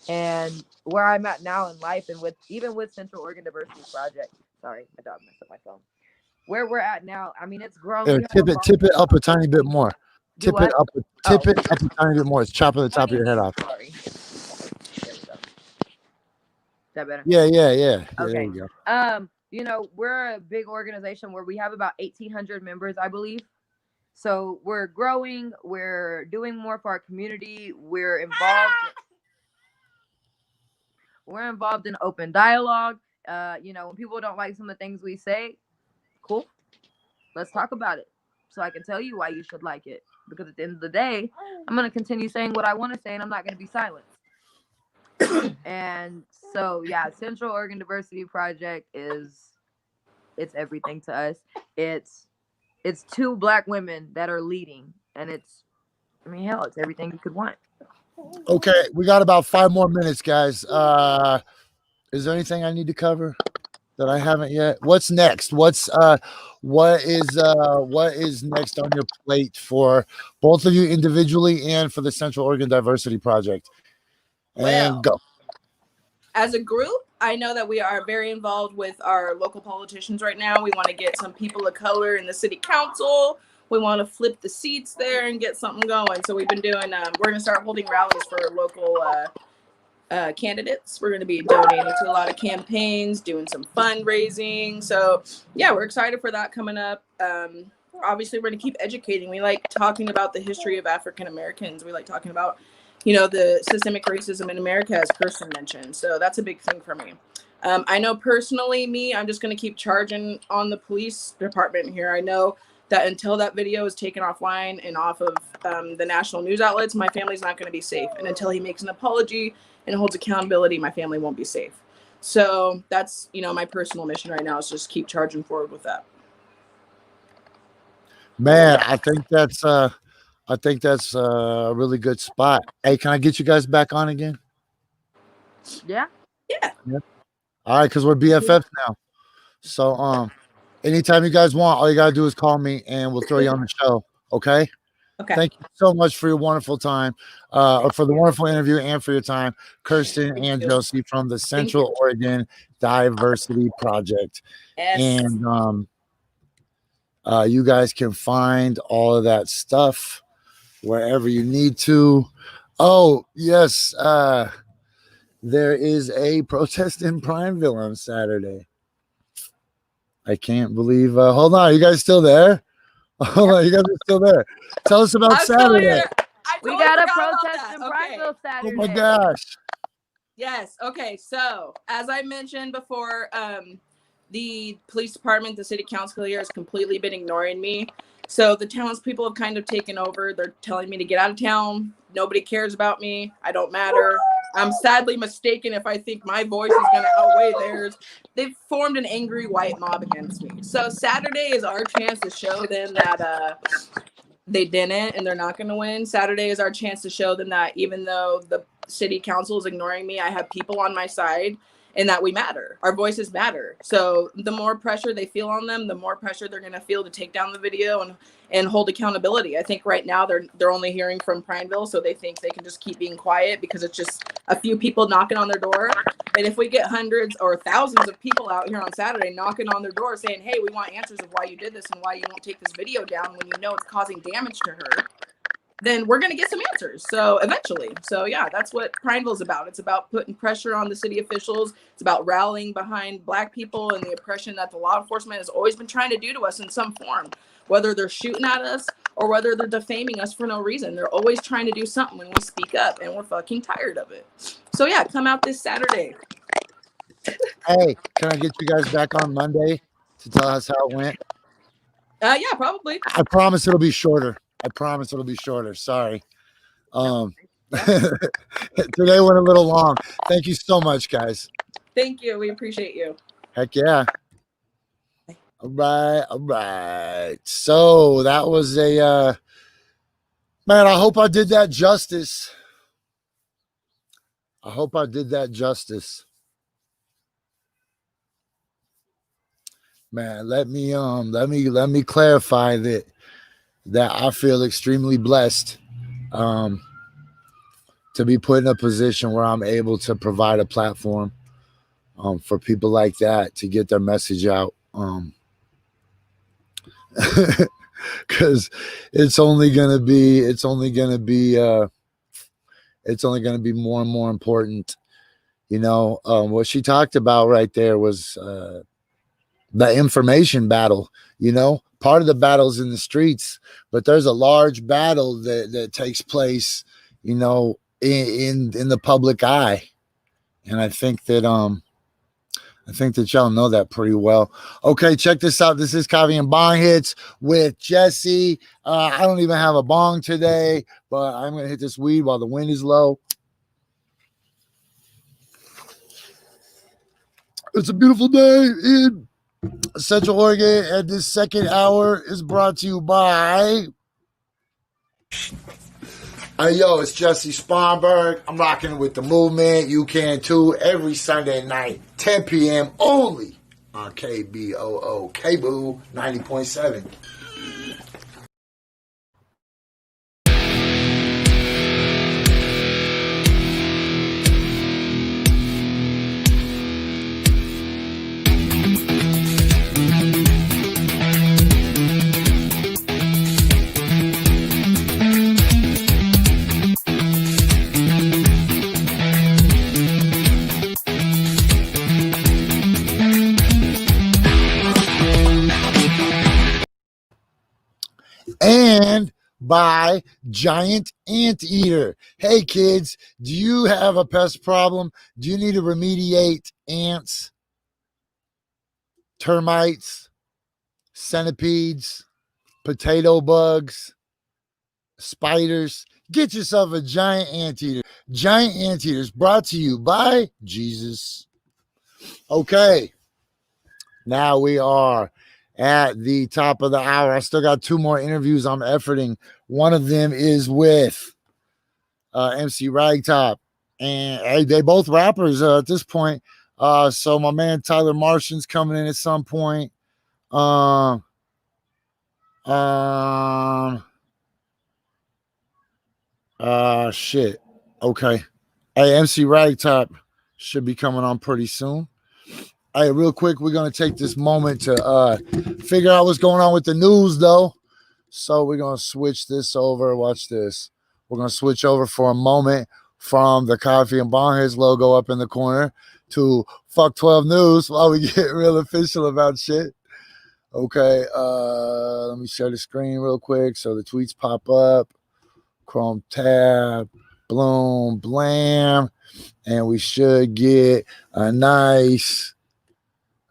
And where I'm at now in life, and even with Central Oregon Diversity Project, sorry, my dog messed up my phone. Where we're at now, I mean, it's grown. Yeah, tip it up a tiny bit more. Tip it up a tiny bit more. It's chopping the top of your head off. Sorry. There we go. Is that better? Yeah. Okay. There you go. We're a big organization where we have about 1,800 members, I believe. So we're growing. We're doing more for our community. We're involved. We're involved in open dialogue. When people don't like some of the things we say, cool. Let's talk about it. So I can tell you why you should like it. Because at the end of the day, I'm going to continue saying what I want to say, and I'm not going to be silenced. And so, yeah, Central Oregon Diversity Project it's everything to us. It's 2 Black women that are leading, and it's everything you could want. Okay, we got about 5 more minutes, guys. Is there anything I need to cover that I haven't yet? What's next? What is next on your plate for both of you individually and for the Central Oregon Diversity Project? And go. As a group, I know that we are very involved with our local politicians right now. We want to get some people of color in the city council. We want to flip the seats there and get something going. So we've been doing, we're going to start holding rallies for local candidates. We're going to be donating to a lot of campaigns, doing some fundraising. So yeah, we're excited for that coming up. Obviously, we're going to keep educating. We like talking about the history of African Americans. We like talking about, the systemic racism in America, as Kirsten mentioned. So that's a big thing for me. I know personally, I'm just going to keep charging on the police department here. I know that until that video is taken offline and off of the national news outlets, my family's not going to be safe. And until he makes an apology and holds accountability, my family won't be safe. So that's, my personal mission right now is just keep charging forward with that. Man, I think that's a really good spot. Hey, can I get you guys back on again? Yeah. All right, because we're BFFs now. So anytime you guys want, all you gotta do is call me and we'll throw you on the show. Okay. Okay. Thank you so much for your wonderful time, or for the wonderful interview and for your time, Kirsten and Josie from the Central Oregon Diversity Project. Yes. And you guys can find all of that stuff wherever you need to. Oh, yes. There is a protest in Prineville on Saturday. I can't believe. Hold on. You guys still there? Hold on. You guys are still there. Tell us about Saturday. We got a protest in Prineville Saturday. Oh, my gosh. Yes. Okay. So as I mentioned before, the police department, the city council here has completely been ignoring me. So the townspeople have kind of taken over. They're telling me to get out of town. Nobody cares about me. I don't matter. I'm sadly mistaken if I think my voice is going to outweigh theirs. They've formed an angry white mob against me. So Saturday is our chance to show them that they didn't and they're not going to win. Saturday is our chance to show them that even though the city council is ignoring me, I have people on my side and that we matter. Our voices matter. So the more pressure they feel on them, the more pressure they're going to feel to take down the video and hold accountability. I think right now they're only hearing from Prineville, so they think they can just keep being quiet because it's just a few people knocking on their door. And if we get hundreds or thousands of people out here on Saturday knocking on their door saying, hey, we want answers of why you did this and why you won't take this video down when you know it's causing damage to her, then we're going to get some answers. So eventually. So yeah, that's what Prineville is about. It's about putting pressure on the city officials. It's about rallying behind Black people and the oppression that the law enforcement has always been trying to do to us in some form, whether they're shooting at us or whether they're defaming us for no reason. They're always trying to do something when we speak up, and we're fucking tired of it. So yeah, come out this Saturday. Hey, can I get you guys back on Monday to tell us how it went? Yeah, probably. I promise it'll be shorter. Sorry. Today went a little long. Thank you so much, guys. Thank you. We appreciate you. Heck yeah. All right. So that was a man, I hope I did that justice. I hope I did that justice. Man, let me clarify that I feel extremely blessed to be put in a position where I'm able to provide a platform for people like that to get their message out. Because it's only gonna be more and more important. What she talked about right there was the information battle. Part of the battle's in the streets, but there's a large battle that takes place, in the public eye. And I think that y'all know that pretty well. Okay, check this out. This is Coffee and Bong Hits with Jessie. I don't even have a bong today, but I'm gonna hit this weed while the wind is low. It's a beautiful day in Central Oregon, and this second hour is brought to you by. Hey, yo, it's Jesse Sponberg. I'm rocking it with the movement. You can too. Every Sunday night, 10 p.m. only on KBOO, KBOO 90.7. And by Giant Anteater. Hey kids, do you have a pest problem? Do you need to remediate ants, termites, centipedes, potato bugs, spiders? Get yourself a Giant Anteater. Giant Anteaters brought to you by Jesus. Okay, now we are at the top of the hour. I still got 2 more interviews I'm efforting. One of them is with MC Ragtop, and they both rappers at this point. So my man Tyler Martian's coming in at some point. Shit. Okay. Hey, MC Ragtop should be coming on pretty soon. Hey, real quick, we're going to take this moment to figure out what's going on with the news, though. So we're going to switch this over. Watch this. We're going to switch over for a moment from the Coffee and Bong Hits logo up in the corner to Fuck 12 News while we get real official about shit. Okay, let me share the screen real quick so the tweets pop up. Chrome tab, bloom, blam. And we should get a nice...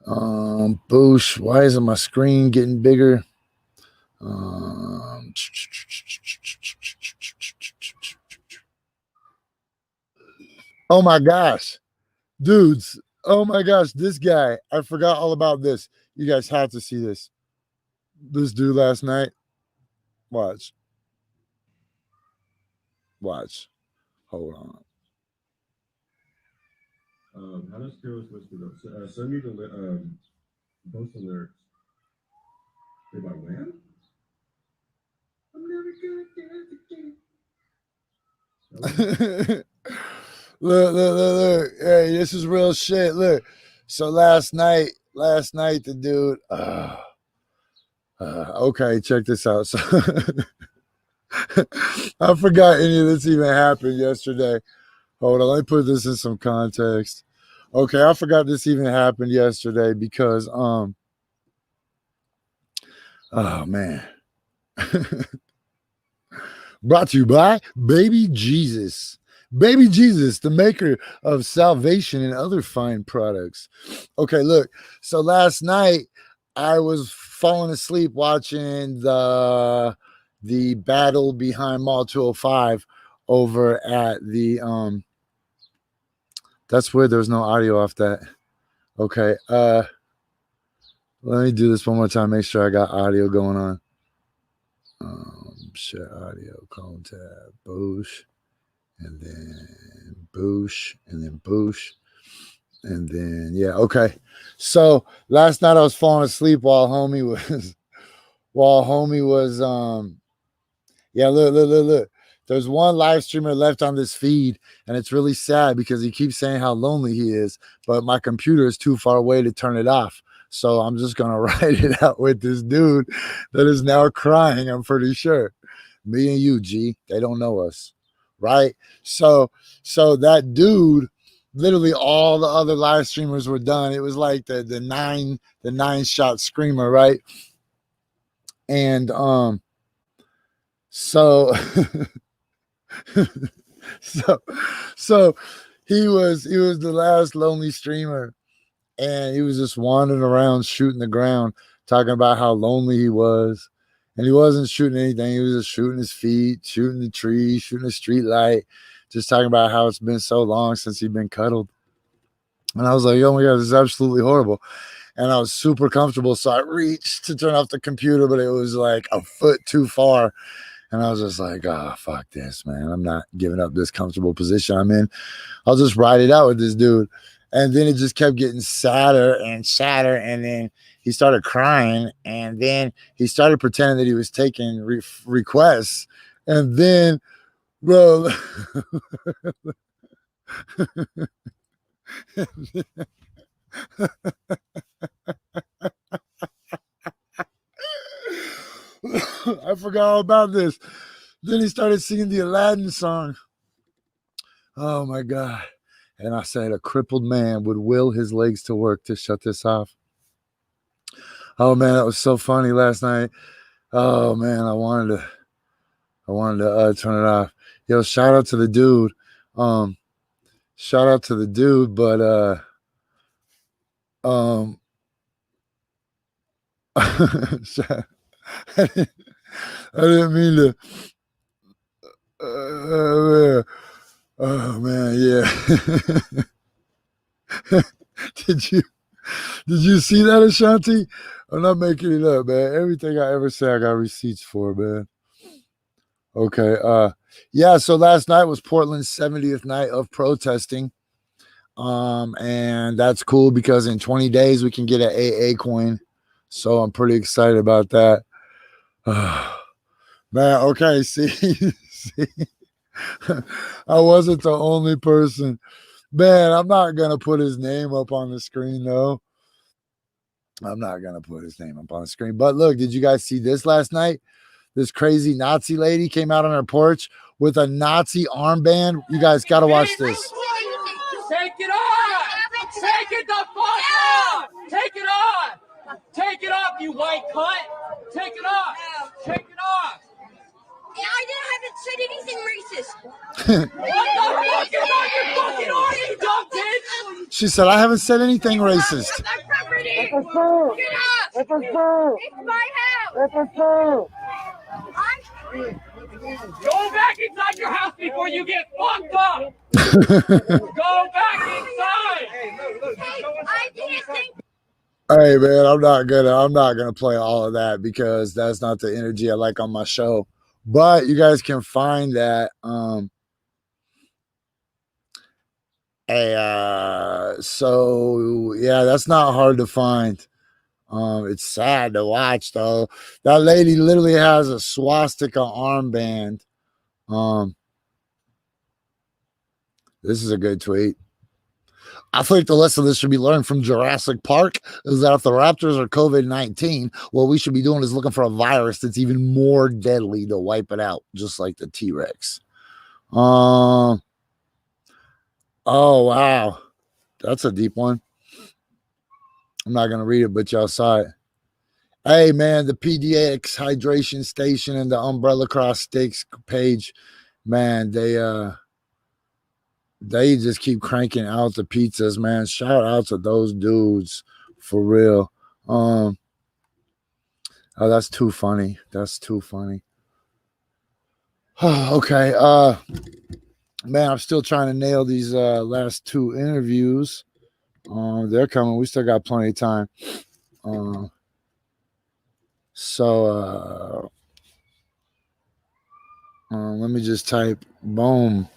boosh. Why isn't my screen getting bigger? Oh my gosh, dudes. Oh my gosh, this guy. I forgot all about this. You guys have to see this. This dude last night. Watch. Hold on. How does Taylor Swift do that? Send me the post the lyrics. They by Wham? I'm never gonna dance again. Look. Hey, this is real shit. Look. So last night, the dude. Okay, check this out. So I forgot any of this even happened yesterday. Hold on, let me put this in some context. Okay, I forgot this even happened yesterday because oh man. Brought to you by Baby Jesus. Baby Jesus, the maker of salvation and other fine products. Okay, look. So last night I was falling asleep watching the battle behind Mall 205 over at the that's weird. There's no audio off that. Okay. Let me do this one more time. Make sure I got audio going on. Share audio, Chrome tab, boosh, and then boosh, and then boosh, and then yeah, okay. So last night I was falling asleep while homie was yeah, look. There's one live streamer left on this feed, and it's really sad because he keeps saying how lonely he is, but my computer is too far away to turn it off. So I'm just gonna write it out with this dude that is now crying, I'm pretty sure. Me and you, G, they don't know us. Right? So that dude, literally all the other live streamers were done. It was like the nine shot screamer, right? And so so he was the last lonely streamer, and he was just wandering around shooting the ground, talking about how lonely he was. And he wasn't shooting anything. He was just shooting his feet, shooting the tree, shooting a street light, just talking about how it's been so long since he'd been cuddled. And I was like, oh my God, this is absolutely horrible. And I was super comfortable. So I reached to turn off the computer, but it was like a foot too far. And I was just like, oh, fuck this, man. I'm not giving up this comfortable position I'm in. I'll just ride it out with this dude. And then it just kept getting sadder and sadder. And then he started crying. And then he started pretending that he was taking requests. And then, bro, I forgot all about this. Then he started singing the Aladdin song. Oh my God. And I said, a crippled man would will his legs to work to shut this off. Oh man, that was so funny last night. Oh man, I wanted to turn it off. Yo, shout out to the dude. Shout out to the dude, but I didn't mean to. Oh man, yeah. Did you see that, Ashanti? I'm not making it up, man. Everything I ever say, I got receipts for, man. Okay. Yeah. So last night was Portland's 70th night of protesting. And that's cool because in 20 days we can get an AA coin. So I'm pretty excited about that. Man, okay, see, I wasn't the only person. Man, I'm not gonna put his name up on the screen though. I'm not gonna put his name up on the screen. But look, did you guys see this last night? This crazy Nazi lady came out on her porch with a Nazi armband. You guys gotta watch this. Take it off! Take it the fuck off! Take it off! Take it off, you white cunt! Take it off! Take it off! I haven't said anything racist. What the fuck am I your fucking arm, you dumb bitch? She said, I haven't said anything racist. It's my property. Get off. It's my house. Go back inside your house before you get fucked up! Go back inside! I didn't think. Hey man, I'm not gonna play all of that because that's not the energy I like on my show. But you guys can find that. So yeah, that's not hard to find. It's sad to watch though. That lady literally has a swastika armband. This is a good tweet. I think the lesson that should be learned from Jurassic Park is that if the raptors are COVID-19, what we should be doing is looking for a virus that's even more deadly to wipe it out, just like the T-Rex. Oh, wow. That's a deep one. I'm not going to read it, but y'all saw it. Hey, man, the PDX hydration station and the Umbrella Cross Steaks page, man, they just keep cranking out the pizzas, man. Shout out to those dudes for real. Oh, that's too funny. That's too funny. Okay. Man, I'm still trying to nail these last two interviews. They're coming. We still got plenty of time. Let me just type boom.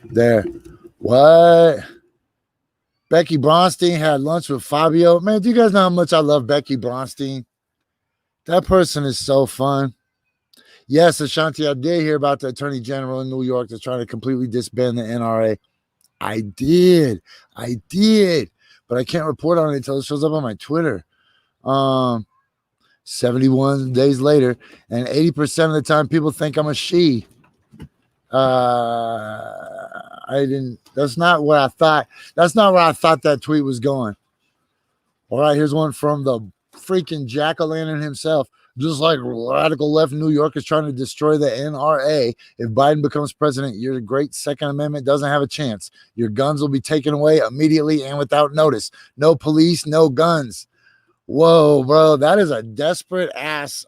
There. What? Becky Bronstein had lunch with Fabio. Man, do you guys know how much I love Becky Bronstein? That person is so fun. Yes, Ashanti, I did hear about the Attorney General in New York that's trying to completely disband the NRA. I did. But I can't report on it until it shows up on my Twitter. 71 days later, and 80% of the time people think I'm a she. That's not what I thought. That's not where I thought that tweet was going. All right, here's one from the freaking jack-o'-lantern himself. Just like radical left New York is trying to destroy the NRA, if Biden becomes president, your great Second Amendment doesn't have a chance. Your guns will be taken away immediately and without notice. No police, no guns. Whoa, bro, that is a desperate ass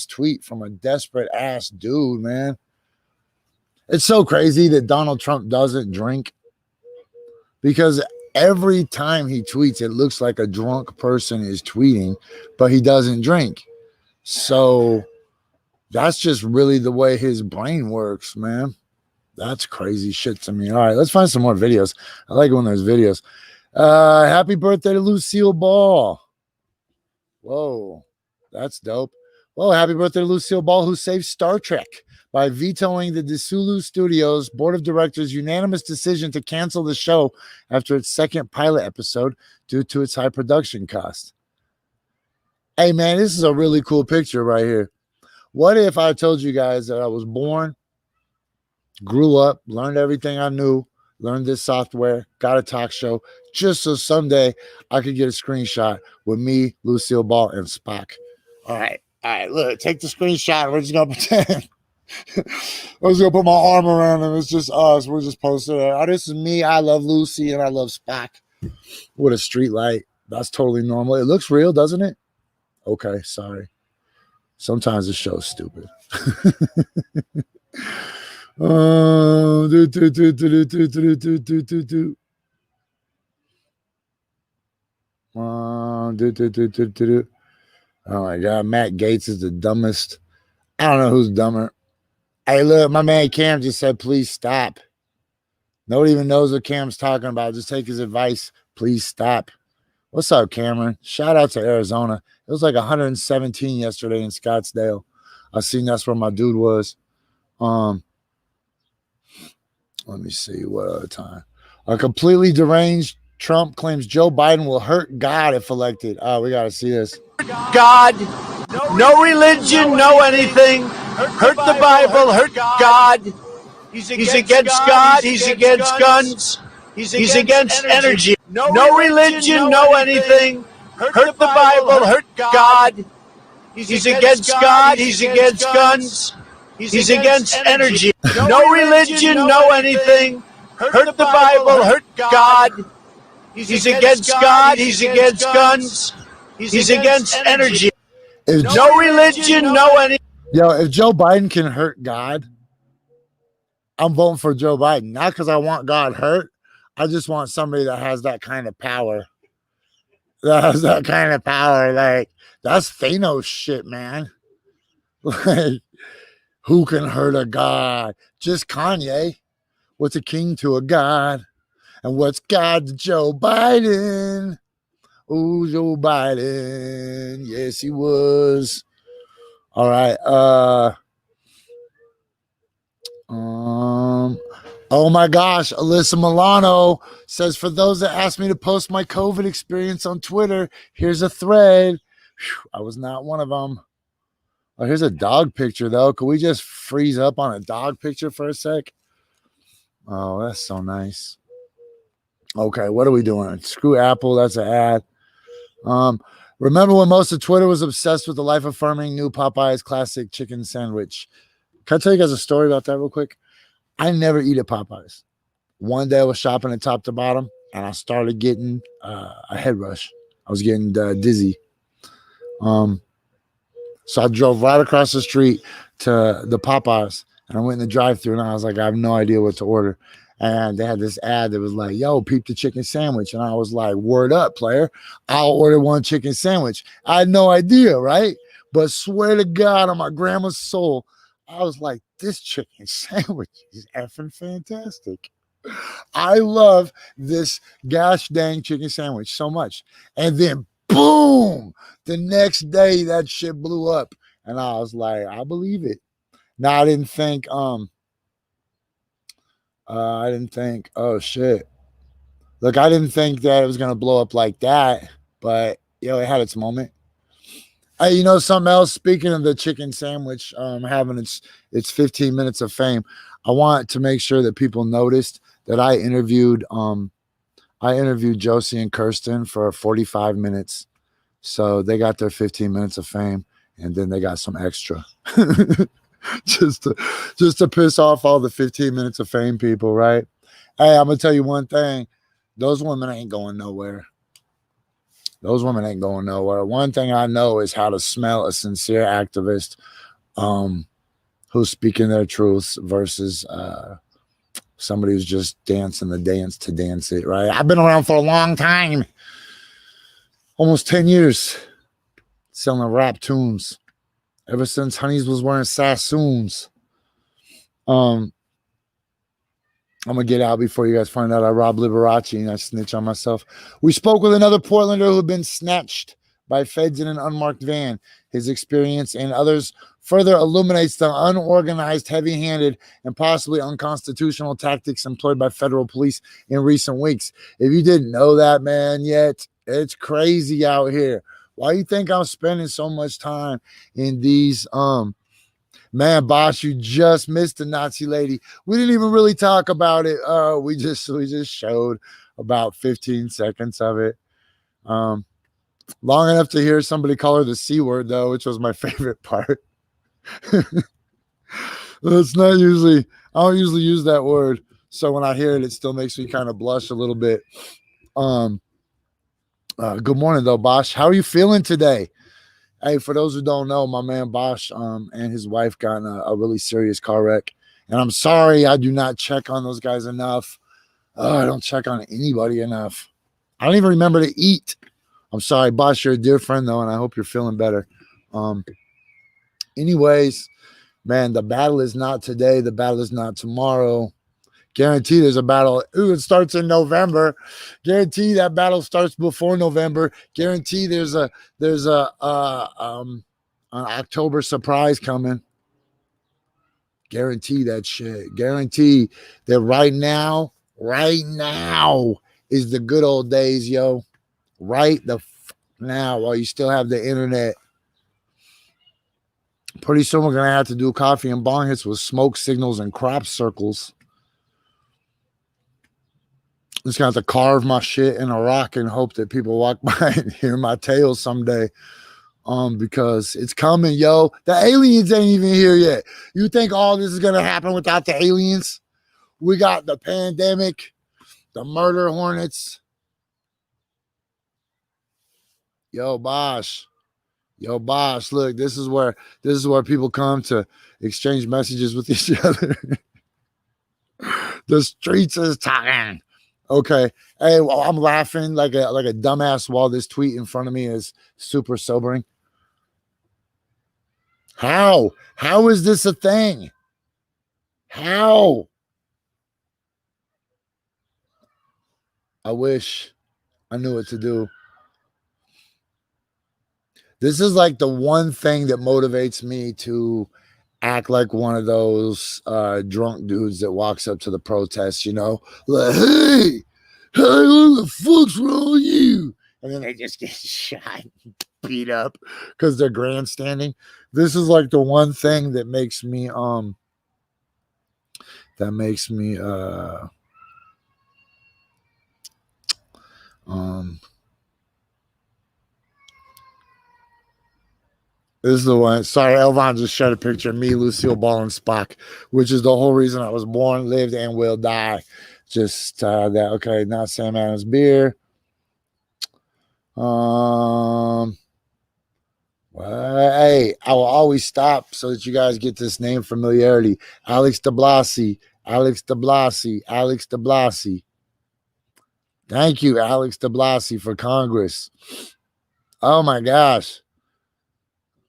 tweet from a desperate ass dude, man. It's so crazy that Donald Trump doesn't drink, because every time he tweets, it looks like a drunk person is tweeting, but he doesn't drink. So that's just really the way his brain works, man. That's crazy shit to me. All right, let's find some more videos. I like when there's videos. Happy birthday to Lucille Ball. Whoa, that's dope. Whoa, happy birthday to Lucille Ball, who saved Star Trek by vetoing the Desulu Studios Board of Directors' unanimous decision to cancel the show after its second pilot episode due to its high production cost. Hey, man, this is a really cool picture right here. What if I told you guys that I was born, grew up, learned everything I knew, learned this software, got a talk show, just so someday I could get a screenshot with me, Lucille Ball, and Spock. All right, look, take the screenshot. We're just going to pretend. I was gonna put my arm around him. It's just us. We're just posted there. Oh, this is me. I love Lucy and I love Spock with a street light. That's totally normal. It looks real, doesn't it? Okay, sorry. Sometimes the show's stupid. Oh my God, Matt Gaetz is the dumbest. I don't know who's dumber. Hey, look, my man Cam just said, please stop. Nobody even knows what Cam's talking about. Just take his advice. Please stop. What's up, Cameron? Shout out to Arizona. It was like 117 yesterday in Scottsdale. I seen that's where my dude was. Let me see what other time. A completely deranged Trump claims Joe Biden will hurt God if elected. Oh, we got to see this. God, no religion, no anything. Hurt the Bible, hurt God. He's against God, he's against guns, he's against energy. No religion, no anything. Hurt the Bible, hurt God. He's against God, he's against guns, he's against energy. No religion, no anything. Hurt the Bible, hurt God. He's against God, he's against guns, he's against energy. No religion, no anything. Yo, if Joe Biden can hurt God, I'm voting for Joe Biden. Not because I want God hurt. I just want somebody that has that kind of power. Like, that's Thanos shit, man. Like, who can hurt a God? Just Kanye. What's a king to a God? And what's God to Joe Biden? Oh, Joe Biden. Yes, he was. All right. Oh my gosh, Alyssa Milano says, for those that asked me to post my COVID experience on Twitter, here's a thread. Whew, I was not one of them. Oh, here's a dog picture though. Could we just freeze up on a dog picture for a sec? Oh, that's so nice. Okay, what are we doing? Screw Apple, that's an ad. Remember when most of Twitter was obsessed with the life-affirming new Popeyes classic chicken sandwich? Can I tell you guys a story about that real quick? I never eat at Popeyes. One day I was shopping at top to bottom, and I started getting a head rush. I was getting dizzy. So I drove right across the street to the Popeyes, and I went in the drive-thru, and I was like, I have no idea what to order. And they had this ad that was like, yo, peep the chicken sandwich. And I was like, word up, player. I'll order one chicken sandwich. I had no idea, right? But swear to God on my grandma's soul, I was like, this chicken sandwich is effing fantastic. I love this gosh dang chicken sandwich so much. And then boom, the next day that shit blew up. And I was like, I believe it. Now I didn't think, oh shit. Look, I didn't think that it was gonna blow up like that, but it had its moment. Hey, something else. Speaking of the chicken sandwich, having its 15 minutes of fame, I want to make sure that people noticed that I interviewed Josie and Kirsten for 45 minutes. So they got their 15 minutes of fame, and then they got some extra. just to piss off all the 15 minutes of fame people, right? Hey, I'm gonna tell you one thing. Those women ain't going nowhere. Those women ain't going nowhere. One thing I know is how to smell a sincere activist who's speaking their truths versus somebody who's just dancing the dance to dance it, right? I've been around for a long time. Almost 10 years selling rap tunes. Ever since Honeys was wearing Sassoons. I'm going to get out before you guys find out I robbed Liberace and I snitch on myself. We spoke with another Portlander who had been snatched by feds in an unmarked van. His experience and others further illuminates the unorganized, heavy-handed, and possibly unconstitutional tactics employed by federal police in recent weeks. If you didn't know that, man, yet, it's crazy out here. Why do you think I'm spending so much time in these man, Boss, you just missed the Nazi lady. We didn't even really talk about it. We just showed about 15 seconds of it. Long enough to hear somebody call her the C word, though, which was my favorite part. It's not usually, I don't usually use that word. So when I hear it, it still makes me kind of blush a little bit. Good morning, though, Bosch. How are you feeling today? Hey, for those who don't know, my man Bosch and his wife got in a really serious car wreck. And I'm sorry I do not check on those guys enough. I don't check on anybody enough. I don't even remember to eat. I'm sorry, Bosch, you're a dear friend, though, and I hope you're feeling better. Anyways, man, the battle is not today. The battle is not tomorrow. Guarantee there's a battle. Ooh, it starts in November. Guarantee that battle starts before November. Guarantee there's an October surprise coming. Guarantee that shit. Guarantee that right now is the good old days, yo. Right now, while you still have the internet. Pretty soon we're gonna have to do coffee and bong hits with smoke signals and crop circles. Just gonna have to carve my shit in a rock and hope that people walk by and hear my tale someday. Because it's coming, yo. The aliens ain't even here yet. You think all this is gonna happen without the aliens? We got the pandemic, the murder hornets. Yo, Bosch. Look, this is where people come to exchange messages with each other. The streets is talking. Okay. Hey, well, I'm laughing like a dumbass while this tweet in front of me is super sobering. How is this a thing? How? I wish I knew what to do. This is like the one thing that motivates me to act like one of those drunk dudes that walks up to the protest, like, hey, what the fuck's wrong with you? And then they just get shot, beat up because they're grandstanding. This is like the one thing that makes me this is the one. Sorry, Elvon just showed a picture of me, Lucille Ball, and Spock, which is the whole reason I was born, lived, and will die. Just that. Okay, not Sam Adams beer. Well, hey, I will always stop so that you guys get this name familiarity. Alex de Blasi. Thank you, Alex de Blasi, for Congress. Oh my gosh.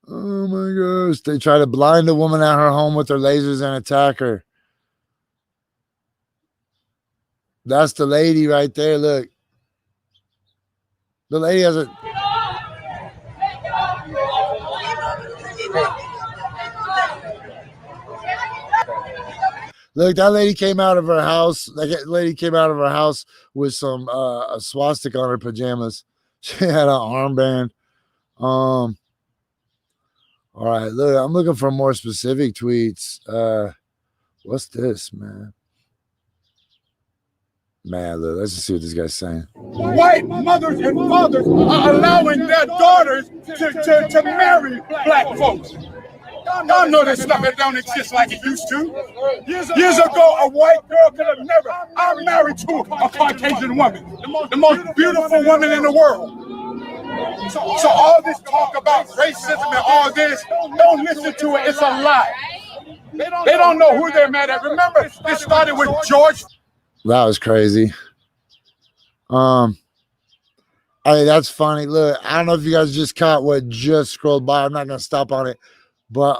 Oh my gosh. They try to blind a woman at her home with their lasers and attack her. That's the lady right there. Look. The lady has a. Look, that lady came out of her house. That lady came out of her house with some a swastika on her pajamas. She had an armband. All right, look, I'm looking for more specific tweets. What's this, man? Man, look, let's just see what this guy's saying. White mothers and fathers are allowing their daughters to marry black folks. Y'all know this stuff that don't exist like it used to. Years ago, a white girl could have never. I'm married to a Caucasian woman, the most beautiful woman in the world. So all this talk about racism and all this, don't listen to it. It's a lie. They don't know who they're mad at. Remember, it started with George. That was crazy. Hey, that's funny. Look, I don't know if you guys just caught what just scrolled by. I'm not gonna stop on it, but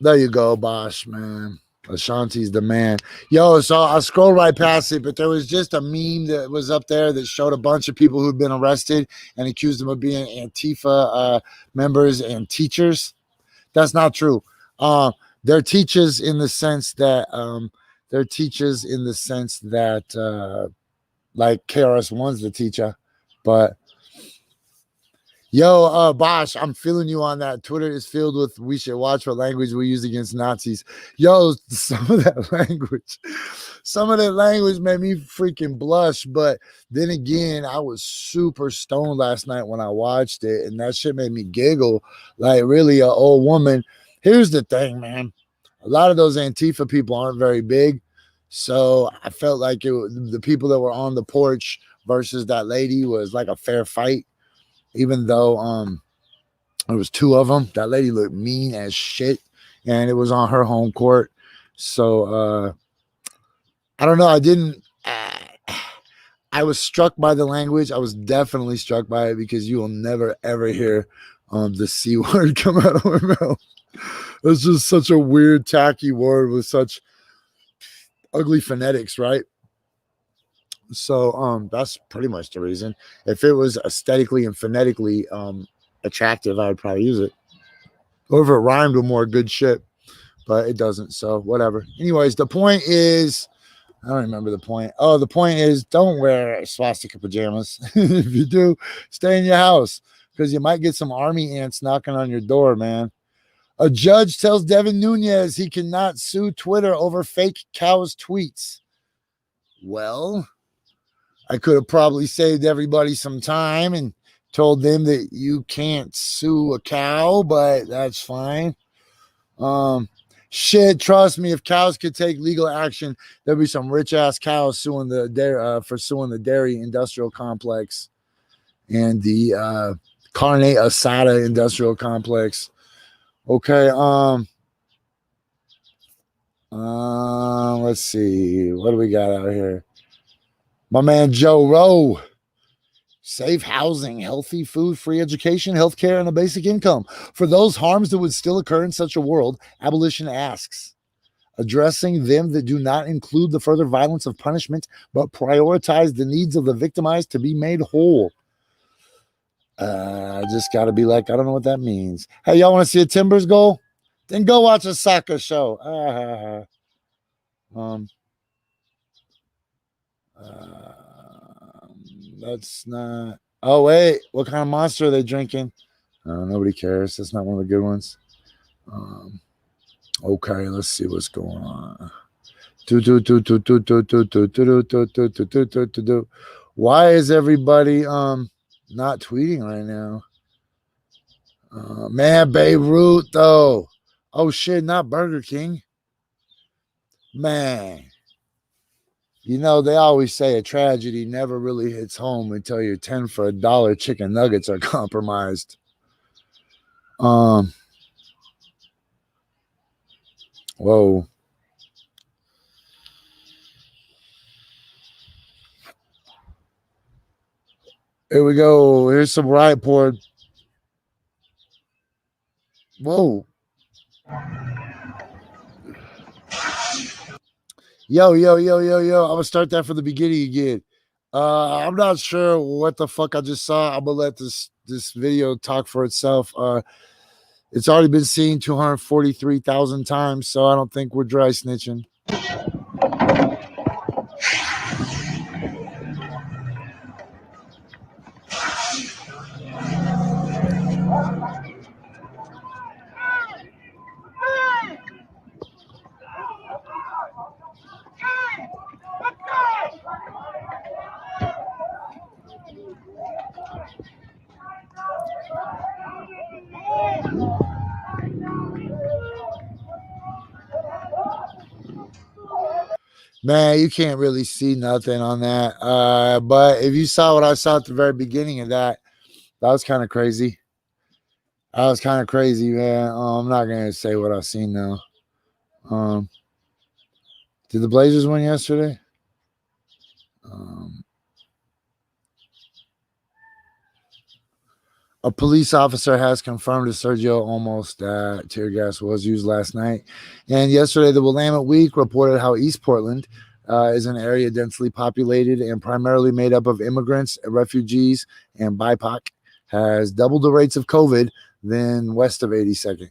there you go, Bosch, man. Ashanti's the man. Yo, so I scrolled right past it, but there was just a meme that was up there that showed a bunch of people who'd been arrested and accused them of being Antifa members and teachers. That's not true. They're teachers in the sense that like KRS-One's the teacher, but yo, Bosch, I'm feeling you on that. Twitter is filled with we should watch what language we use against Nazis. Yo, some of that language made me freaking blush. But then again, I was super stoned last night when I watched it, and that shit made me giggle. Like, really, an old woman. Here's the thing, man. A lot of those Antifa people aren't very big. So I felt like the people that were on the porch versus that lady was like a fair fight. Even though there was two of them, that lady looked mean as shit, and it was on her home court. So I don't know. I was struck by the language. I was definitely struck by it because you will never ever hear the C word come out of my mouth. It's just such a weird, tacky word with such ugly phonetics, right? So that's pretty much the reason. If it was aesthetically and phonetically attractive, I would probably use it. Or if it rhymed with more good shit, but it doesn't. So whatever. Anyways, the point is, I don't remember the point. Oh, the point is, don't wear swastika pajamas. If you do, stay in your house because you might get some army ants knocking on your door, man. A judge tells Devin Nunes he cannot sue Twitter over fake cows tweets. Well, I could have probably saved everybody some time and told them that you can't sue a cow, but that's fine. Shit, trust me, if cows could take legal action, there'd be some rich ass cows suing the dairy industrial complex and the carne asada industrial complex. Okay, let's see. What do we got out here? My man Joe Rowe. Safe housing, healthy food, free education, healthcare, and a basic income. For those harms that would still occur in such a world, abolition asks, addressing them that do not include the further violence of punishment, but prioritize the needs of the victimized to be made whole. I just got to be like, I don't know what that means. Hey, y'all want to see a Timbers goal? Then go watch a soccer show. That's not. Oh, wait. What kind of monster are they drinking? Nobody cares. That's not one of the good ones. Okay, let's see what's going on. Why is everybody not tweeting right now? Man, Beirut though. Oh shit, not Burger King. Man. You know, they always say a tragedy never really hits home until your 10 for $1 chicken nuggets are compromised. Whoa. Here we go. Here's some riot porn. Whoa. Yo. I'm gonna start that from the beginning again. I'm not sure what the fuck I just saw. I'm gonna let this video talk for itself. It's already been seen 243,000 times, so I don't think we're dry snitching. Man, you can't really see nothing on that. But if you saw what I saw at the very beginning of that, that was kind of crazy. That was kind of crazy, man. I'm not gonna say what I've seen now. Did the Blazers win yesterday? A police officer has confirmed that Sergio almost tear gas was used last night. And yesterday, the Willamette Week reported how East Portland is an area densely populated and primarily made up of immigrants, refugees, and BIPOC, has double the rates of COVID than west of 82nd.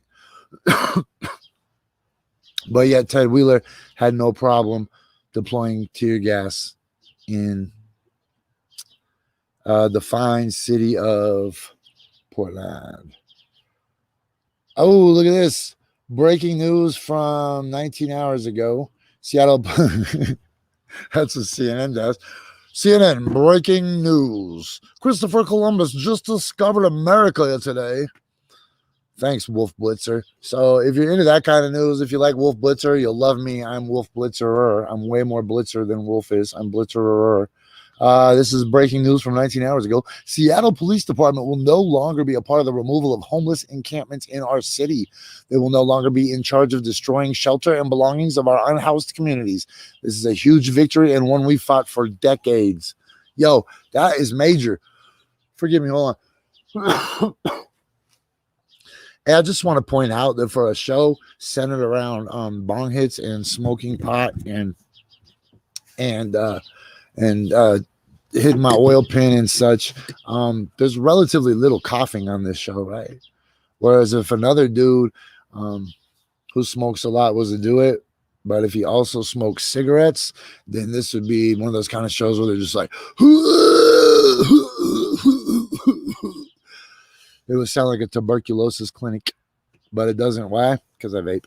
But yet Ted Wheeler had no problem deploying tear gas in the fine city of Portland. Oh, look at this. Breaking news from 19 hours ago. Seattle. That's what CNN does. CNN, breaking news. Christopher Columbus just discovered America today. Thanks, Wolf Blitzer. So if you're into that kind of news, if you like Wolf Blitzer, you'll love me. I'm Wolf Blitzerer. I'm way more Blitzer than Wolf is. I'm Blitzerer. This is breaking news from 19 hours ago. Seattle Police Department will no longer be a part of the removal of homeless encampments in our city. They will no longer be in charge of destroying shelter and belongings of our unhoused communities. This is a huge victory and one we fought for decades. Yo, that is major. Forgive me, hold on. And I just want to point out that for a show centered around bong hits and smoking pot and hitting my oil pin and such, there's relatively little coughing on this show, right? Whereas if another dude who smokes a lot was to do it, but if he also smokes cigarettes, then this would be one of those kind of shows where they're just like, it would sound like a tuberculosis clinic, but it doesn't. Why? Because I vape.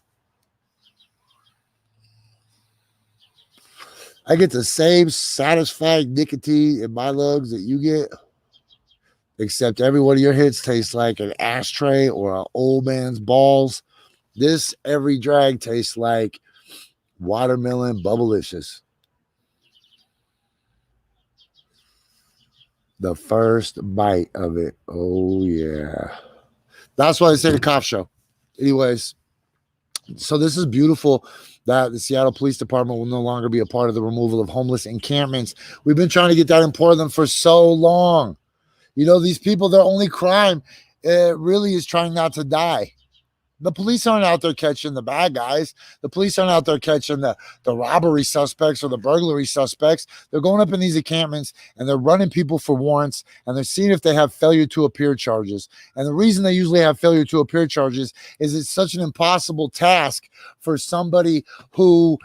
I get the same satisfying nicotine in my lungs that you get, except every one of your hits tastes like an ashtray or an old man's balls. This every drag tastes like watermelon bubblicious. The first bite of it. Oh, yeah. That's why they say the cop show. Anyways, so this is beautiful that the Seattle Police Department will no longer be a part of the removal of homeless encampments. We've been trying to get that in Portland for so long. You know, these people, their only crime really is trying not to die. The police aren't out there catching the bad guys. The police aren't out there catching the robbery suspects or the burglary suspects. They're going up in these encampments and they're running people for warrants and they're seeing if they have failure to appear charges. And the reason they usually have failure to appear charges is it's such an impossible task for somebody who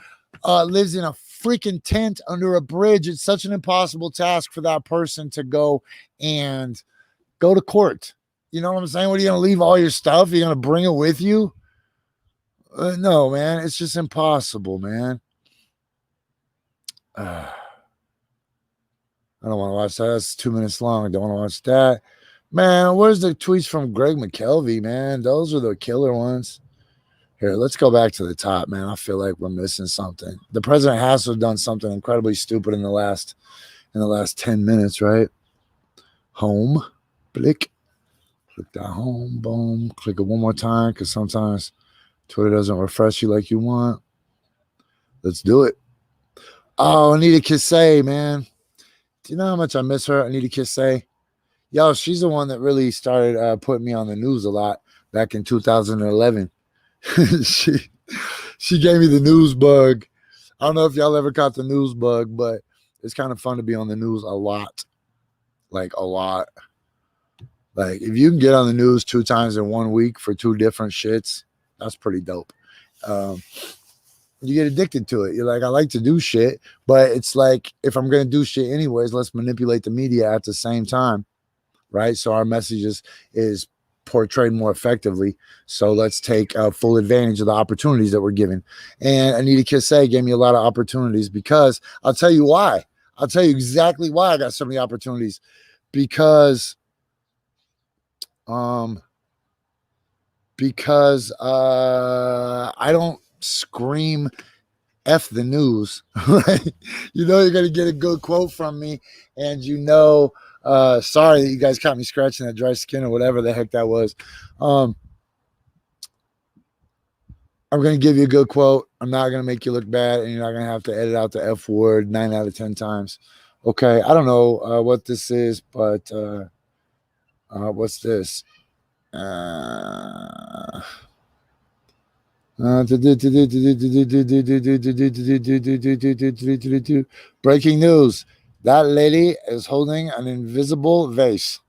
lives in a freaking tent under a bridge. It's such an impossible task for that person to go to court. You know what I'm saying? What, are you going to leave all your stuff? You're going to bring it with you? No, man. It's just impossible, man. I don't want to watch that. That's 2 minutes long. I don't want to watch that. Man, where's the tweets from Greg McKelvey, man? Those are the killer ones. Here, let's go back to the top, man. I feel like we're missing something. The president has to have done something incredibly stupid in the last 10 minutes, right? Home. Blick. Click that home, boom. Click it one more time because sometimes Twitter doesn't refresh you like you want. Let's do it. Oh, Anita Kissay, man. Do you know how much I miss her, Anita Kissay? Yo, she's the one that really started putting me on the news a lot back in 2011. she she gave me the news bug. I don't know if y'all ever caught the news bug, but it's kind of fun to be on the news a lot. Like a lot. Like if you can get on the news 2 times in 1 week for 2 different shits, that's pretty dope. You get addicted to it. You're like, I like to do shit, but it's like if I'm gonna do shit anyways, let's manipulate the media at the same time, right? So our message is portrayed more effectively. So let's take full advantage of the opportunities that we're given. And Anita Kisse gave me a lot of opportunities because I'll tell you why. I'll tell you exactly why I got so many opportunities. Because I don't scream F the news, right? You know you're gonna get a good quote from me, and sorry that you guys caught me scratching that dry skin or whatever the heck that was. I'm gonna give you a good quote. I'm not gonna make you look bad, and you're not gonna have to edit out the F word 9 out of 10 times. Okay, I don't know what this is, but what's this? Breaking news. That lady is holding an invisible vase.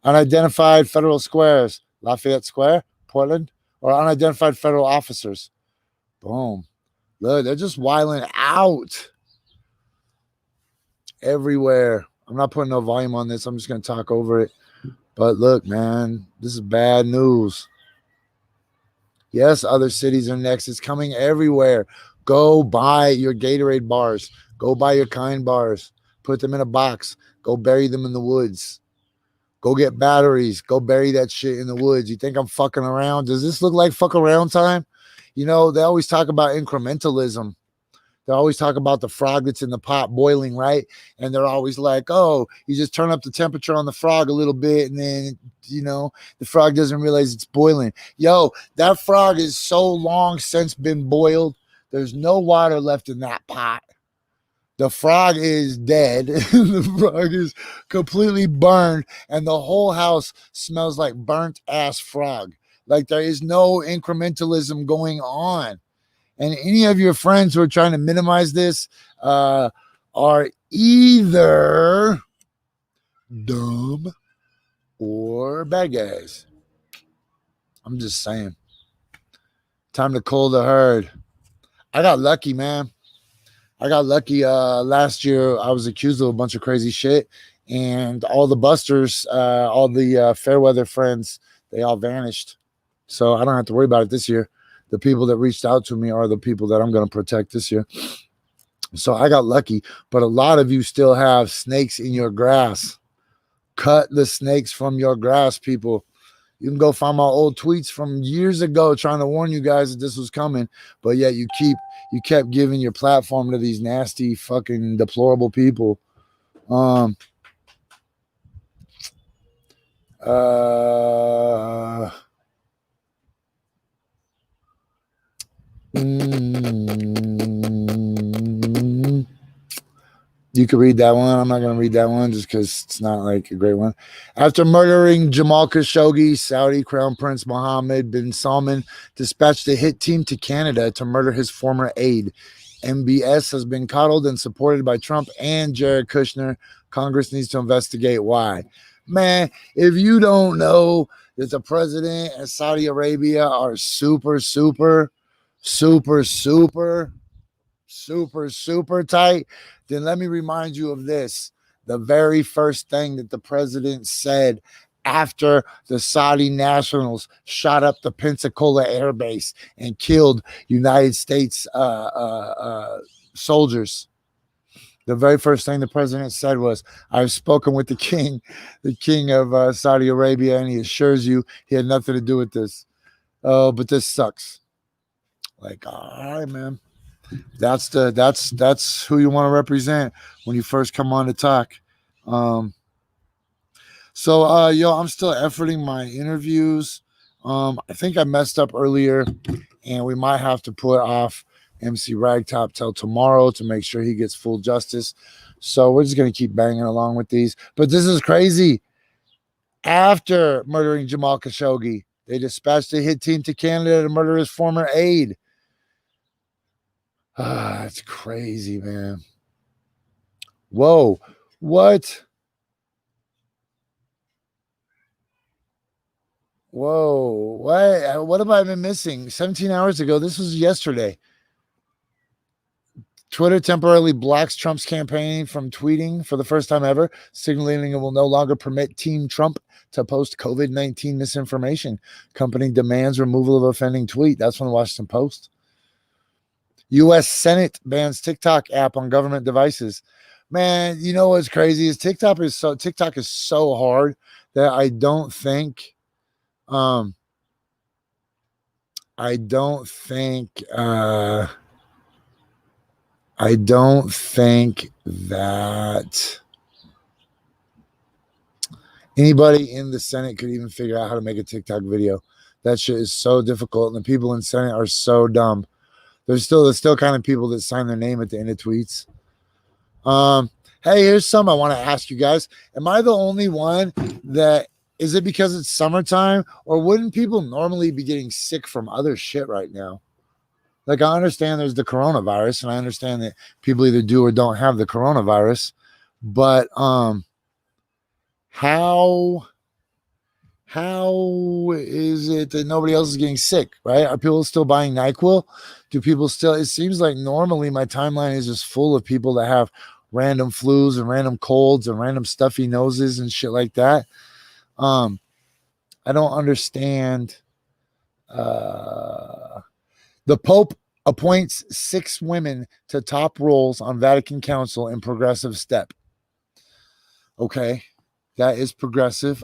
Unidentified federal squares. Lafayette Square, Portland, or unidentified federal officers. Boom. Look, they're just wiling out everywhere. I'm not putting no volume on this. I'm just going to talk over it. But look, man, this is bad news. Yes, other cities are next. It's coming everywhere. Go buy your Gatorade bars. Go buy your Kind bars. Put them in a box. Go bury them in the woods. Go get batteries. Go bury that shit in the woods. You think I'm fucking around? Does this look like fuck around time? You know, they always talk about incrementalism. They always talk about the frog that's in the pot boiling, right? And they're always like, oh, you just turn up the temperature on the frog a little bit and then, the frog doesn't realize it's boiling. Yo, that frog is so long since been boiled. There's no water left in that pot. The frog is dead. The frog is completely burned and the whole house smells like burnt ass frog. Like there is no incrementalism going on. And any of your friends who are trying to minimize this are either dumb or bad guys. I'm just saying. Time to cull the herd. I got lucky, man. I got lucky last year. I was accused of a bunch of crazy shit. And all the busters, all the fair weather friends, they all vanished. So I don't have to worry about it this year. The people that reached out to me are the people that I'm going to protect this year. So I got lucky, but a lot of you still have snakes in your grass. Cut the snakes from your grass, people. You can go find my old tweets from years ago trying to warn you guys that this was coming, but yet you kept giving your platform to these nasty, fucking deplorable people. You could read that one. I'm not going to read that one just because it's not like a great one. After murdering Jamal Khashoggi, Saudi Crown Prince Mohammed bin Salman dispatched a hit team to Canada to murder his former aide. MBS has been coddled and supported by Trump and Jared Kushner. Congress needs to investigate why. Man, if you don't know that the president and Saudi Arabia are super tight, then let me remind you of this. The very first thing that the president said after the Saudi nationals shot up the Pensacola Air Base and killed United States soldiers. The very first thing the president said was, I've spoken with the king of Saudi Arabia, and he assures you he had nothing to do with this. Oh, but this sucks. Like, all right, man. That's who you want to represent when you first come on to talk. I'm still efforting my interviews. I think I messed up earlier, and we might have to put off MC Ragtop till tomorrow to make sure he gets full justice. So we're just going to keep banging along with these. But this is crazy. After murdering Jamal Khashoggi, they dispatched a hit team to Canada to murder his former aide. That's crazy, man. Whoa. What? Whoa. What have I been missing? 17 hours ago. This was yesterday. Twitter temporarily blocks Trump's campaign from tweeting for the first time ever, signaling it will no longer permit Team Trump to post COVID-19 misinformation. Company demands removal of offending tweet. That's from the Washington Post. U.S. Senate bans TikTok app on government devices. Man, you know what's crazy is TikTok is so hard that I don't think that anybody in the Senate could even figure out how to make a TikTok video. That shit is so difficult, and the people in Senate are so dumb. There's still kind of people that sign their name at the end of tweets. Hey, here's some I want to ask you guys. Am I the only one that is it because it's summertime, or wouldn't people normally be getting sick from other shit right now? Like, I understand there's the coronavirus, and I understand that people either do or don't have the coronavirus, but how is it that nobody else is getting sick, right? Are people still buying NyQuil? Do people still, it seems like normally my timeline is just full of people that have random flus and random colds and random stuffy noses and shit like that. I don't understand. The Pope appoints 6 women to top roles on Vatican Council in progressive step. Okay, that is progressive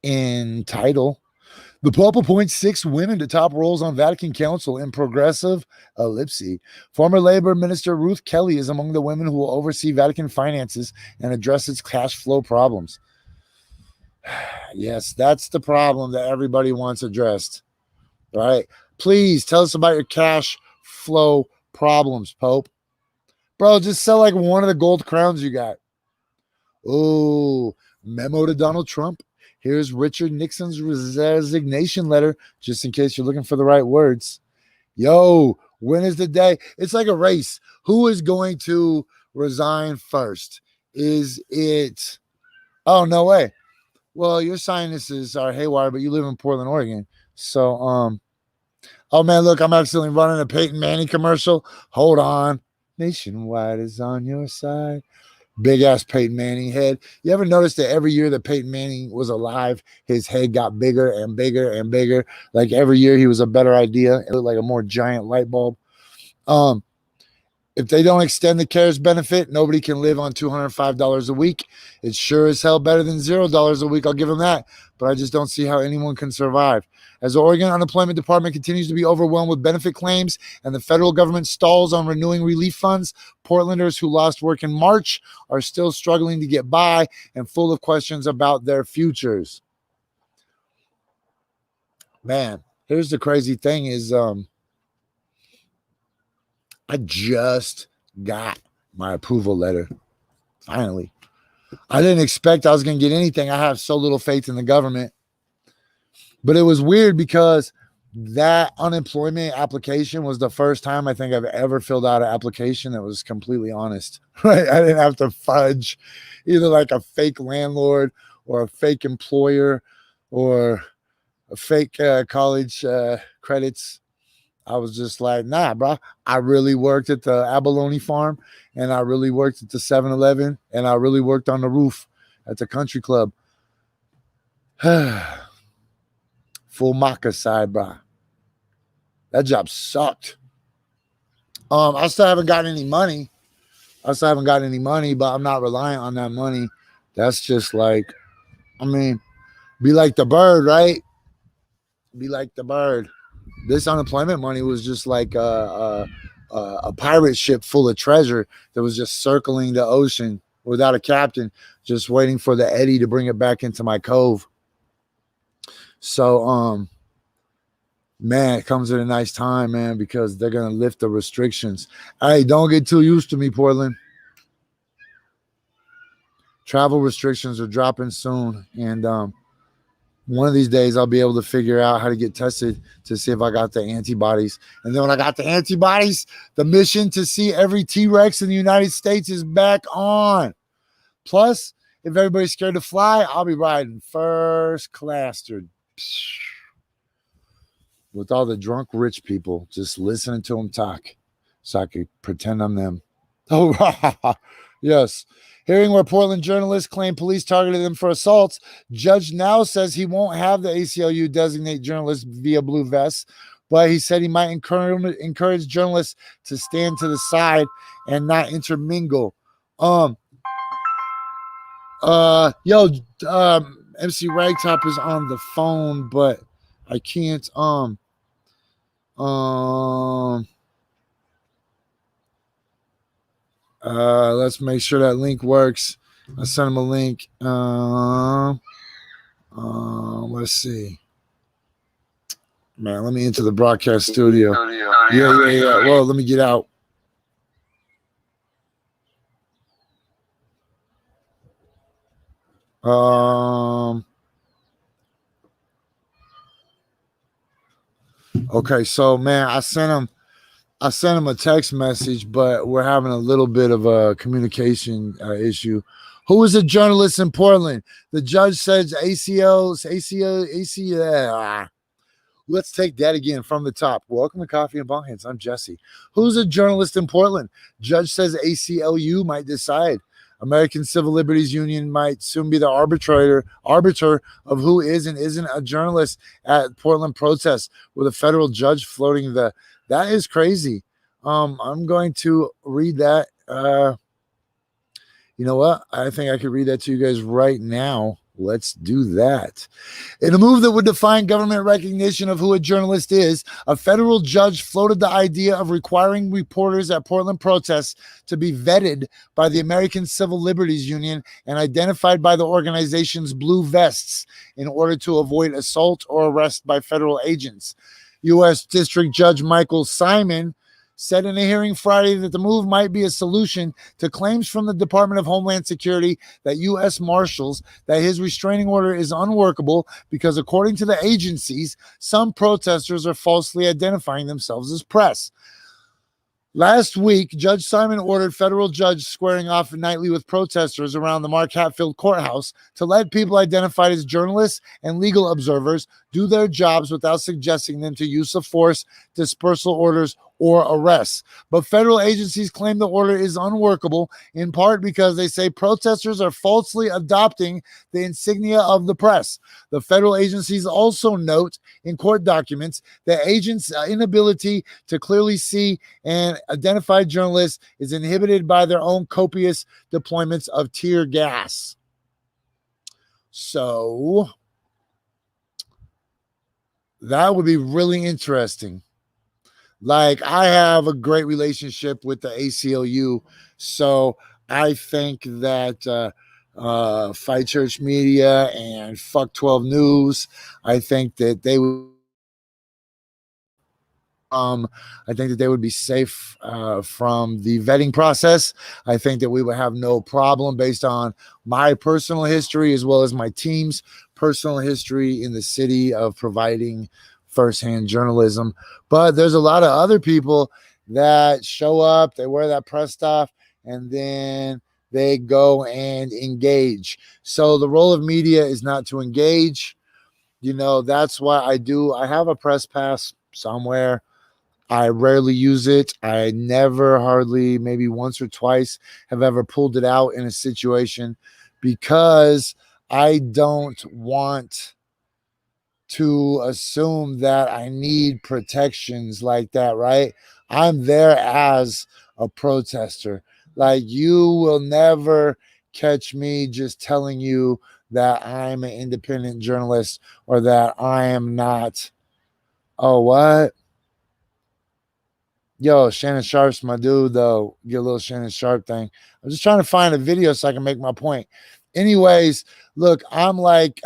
in title. The Pope appoints 6 women to top roles on Vatican Council in progressive ellipse. Former Labor Minister Ruth Kelly is among the women who will oversee Vatican finances and address its cash flow problems. Yes, that's the problem that everybody wants addressed. Right? Please tell us about your cash flow problems, Pope. Bro, just sell like one of the gold crowns you got. Oh, memo to Donald Trump. Here's Richard Nixon's resignation letter, just in case you're looking for the right words. Yo, when is the day? It's like a race. Who is going to resign first? Is it? Oh, no way. Well, your sinuses are haywire, but you live in Portland, Oregon. So, oh man, look, I'm accidentally running a Peyton Manning commercial. Hold on. Nationwide is on your side. Big ass Peyton Manning head. You ever notice that every year that Peyton Manning was alive, his head got bigger and bigger and bigger? Like every year he was a better idea. It looked like a more giant light bulb. If they don't extend the CARES benefit, nobody can live on $205 a week. It's sure as hell better than $0 a week. I'll give them that. But I just don't see how anyone can survive. As the Oregon Unemployment Department continues to be overwhelmed with benefit claims and the federal government stalls on renewing relief funds, Portlanders who lost work in March are still struggling to get by and full of questions about their futures. Man, here's the crazy thing is I just got my approval letter. Finally. I didn't expect I was going to get anything. I have so little faith in the government. But it was weird because that unemployment application was the first time I think I've ever filled out an application that was completely honest. Right? I didn't have to fudge either like a fake landlord or a fake employer or a fake college credits. I was just like, nah, bro. I really worked at the abalone farm, and I really worked at the 7-Eleven, and I really worked on the roof at the country club. Full maca side, bro. That job sucked. I still haven't gotten any money. But I'm not reliant on that money. That's just like, I mean, be like the bird, right? Be like the bird. This unemployment money was just like a pirate ship full of treasure that was just circling the ocean without a captain, just waiting for the eddy to bring it back into my cove. So, man, it comes at a nice time, man, because they're going to lift the restrictions. Hey, don't get too used to me, Portland. Travel restrictions are dropping soon, and one of these days I'll be able to figure out how to get tested to see if I got the antibodies. And then when I got the antibodies, the mission to see every T-Rex in the United States is back on. Plus, if everybody's scared to fly, I'll be riding first class, dude. With all the drunk rich people, just listening to them talk so I could pretend I'm them. Oh, yes. Hearing where Portland journalists claim police targeted them for assaults, judge now says he won't have the ACLU designate journalists via blue vests, but he said he might encourage journalists to stand to the side and not intermingle. MC Ragtop is on the phone, but I can't let's make sure that link works. I sent him a link. Let's see. Man, let me into the broadcast studio. Yeah. Well, let me get out. Okay, so man, I sent him a text message, but we're having a little bit of a communication issue. Who is a journalist in Portland? The judge says ACL. Let's take that again from the top. Welcome to Coffee and Bonghits. I'm Jessie. Who's a journalist in Portland? Judge says ACLU might decide. American Civil Liberties Union might soon be the arbiter of who is and isn't a journalist at Portland protests, with a federal judge floating the. That is crazy. I'm going to read that. You know what? I think I could read that to you guys right now. Let's do that. In a move that would define government recognition of who a journalist is, a federal judge floated the idea of requiring reporters at Portland protests to be vetted by the American Civil Liberties Union and identified by the organization's blue vests in order to avoid assault or arrest by federal agents. U.S. District Judge Michael Simon said in a hearing Friday that the move might be a solution to claims from the Department of Homeland Security that U.S. Marshals that his restraining order is unworkable because, according to the agencies, some protesters are falsely identifying themselves as press. Last week, Judge Simon ordered federal judge squaring off nightly with protesters around the Mark Hatfield courthouse to let people identified as journalists and legal observers do their jobs without suggesting them to use of force, dispersal orders, or arrests. But federal agencies claim the order is unworkable, in part because they say protesters are falsely adopting the insignia of the press. The federal agencies also note in court documents that agents' inability to clearly see and identify journalists is inhibited by their own copious deployments of tear gas. So that would be really interesting. Like, I have a great relationship with the ACLU, so I think that Fight Church Media and Fuck 12 News, I think that they would. I think that they would be safe from the vetting process. I think that we would have no problem based on my personal history as well as my team's personal history in the city of providing firsthand journalism. But there's a lot of other people that show up, they wear that press stuff, and then they go and engage. So the role of media is not to engage. You know, that's why I have a press pass somewhere. I rarely use it. I never, hardly, maybe once or twice, have ever pulled it out in a situation because I don't want to assume that I need protections like that, right? I'm there as a protester. Like, you will never catch me just telling you that I'm an independent journalist or that I am not. Oh, what? Yo, Shannon Sharp's my dude, though. Get a little Shannon Sharp thing. I'm just trying to find a video so I can make my point. Anyways, look, I'm like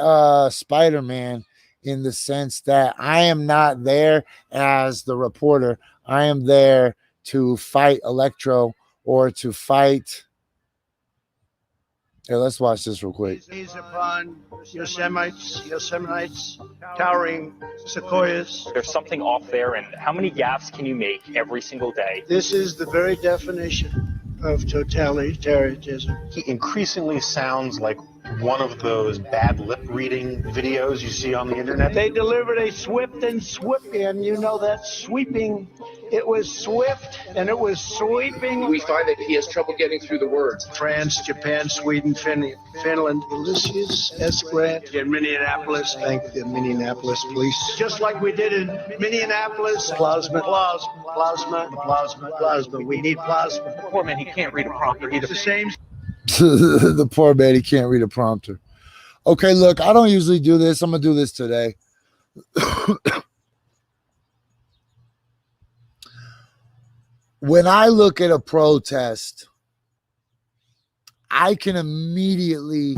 Spider-Man in the sense that I am not there as the reporter. I am there to fight Electro or to fight Here, let's watch this real quick. Gaze upon Yosemites, towering sequoias. There's something off there, and how many gaffes can you make every single day? This is the very definition of totalitarianism. He increasingly sounds like one of those bad lip reading videos you see on the internet. They delivered a swift and sweeping, and you know that sweeping. It was swift and it was sweeping. We find that he has trouble getting through the words. France, Japan, Sweden, Finland, Ulysses S. Grant in Minneapolis. Thank the Minneapolis police. Just like we did in Minneapolis. Plasma. We need plasma. Poor man, he can't read a prompter. It's the same. The poor man, he can't read a prompter. Okay, look, I don't usually do this. I'm going to do this today. When I look at a protest, I can immediately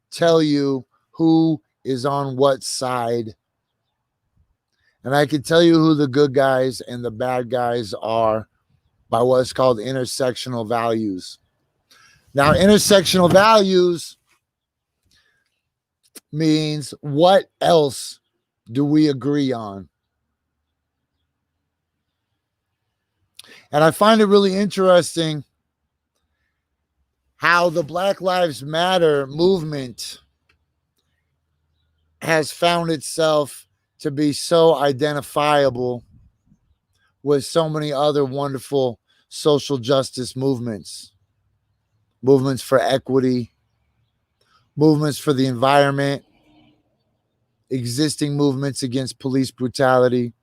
tell you who is on what side. And I can tell you who the good guys and the bad guys are by what's called intersectional values. Now, intersectional values means what else do we agree on? And I find it really interesting how the Black Lives Matter movement has found itself to be so identifiable with so many other wonderful social justice movements. Movements for equity, movements for the environment, existing movements against police brutality,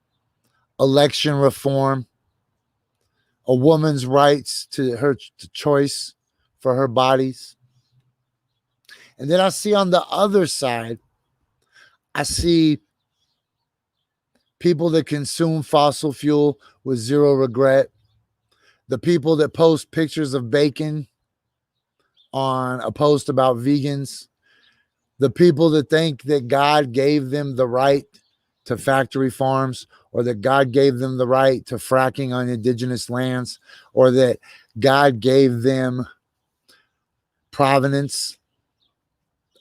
election reform, a woman's rights to her choice for her bodies. And then I see on the other side, I see people that consume fossil fuel with zero regret, the people that post pictures of bacon on a post about vegans, the people that think that God gave them the right to factory farms, or that God gave them the right to fracking on indigenous lands, or that God gave them providence,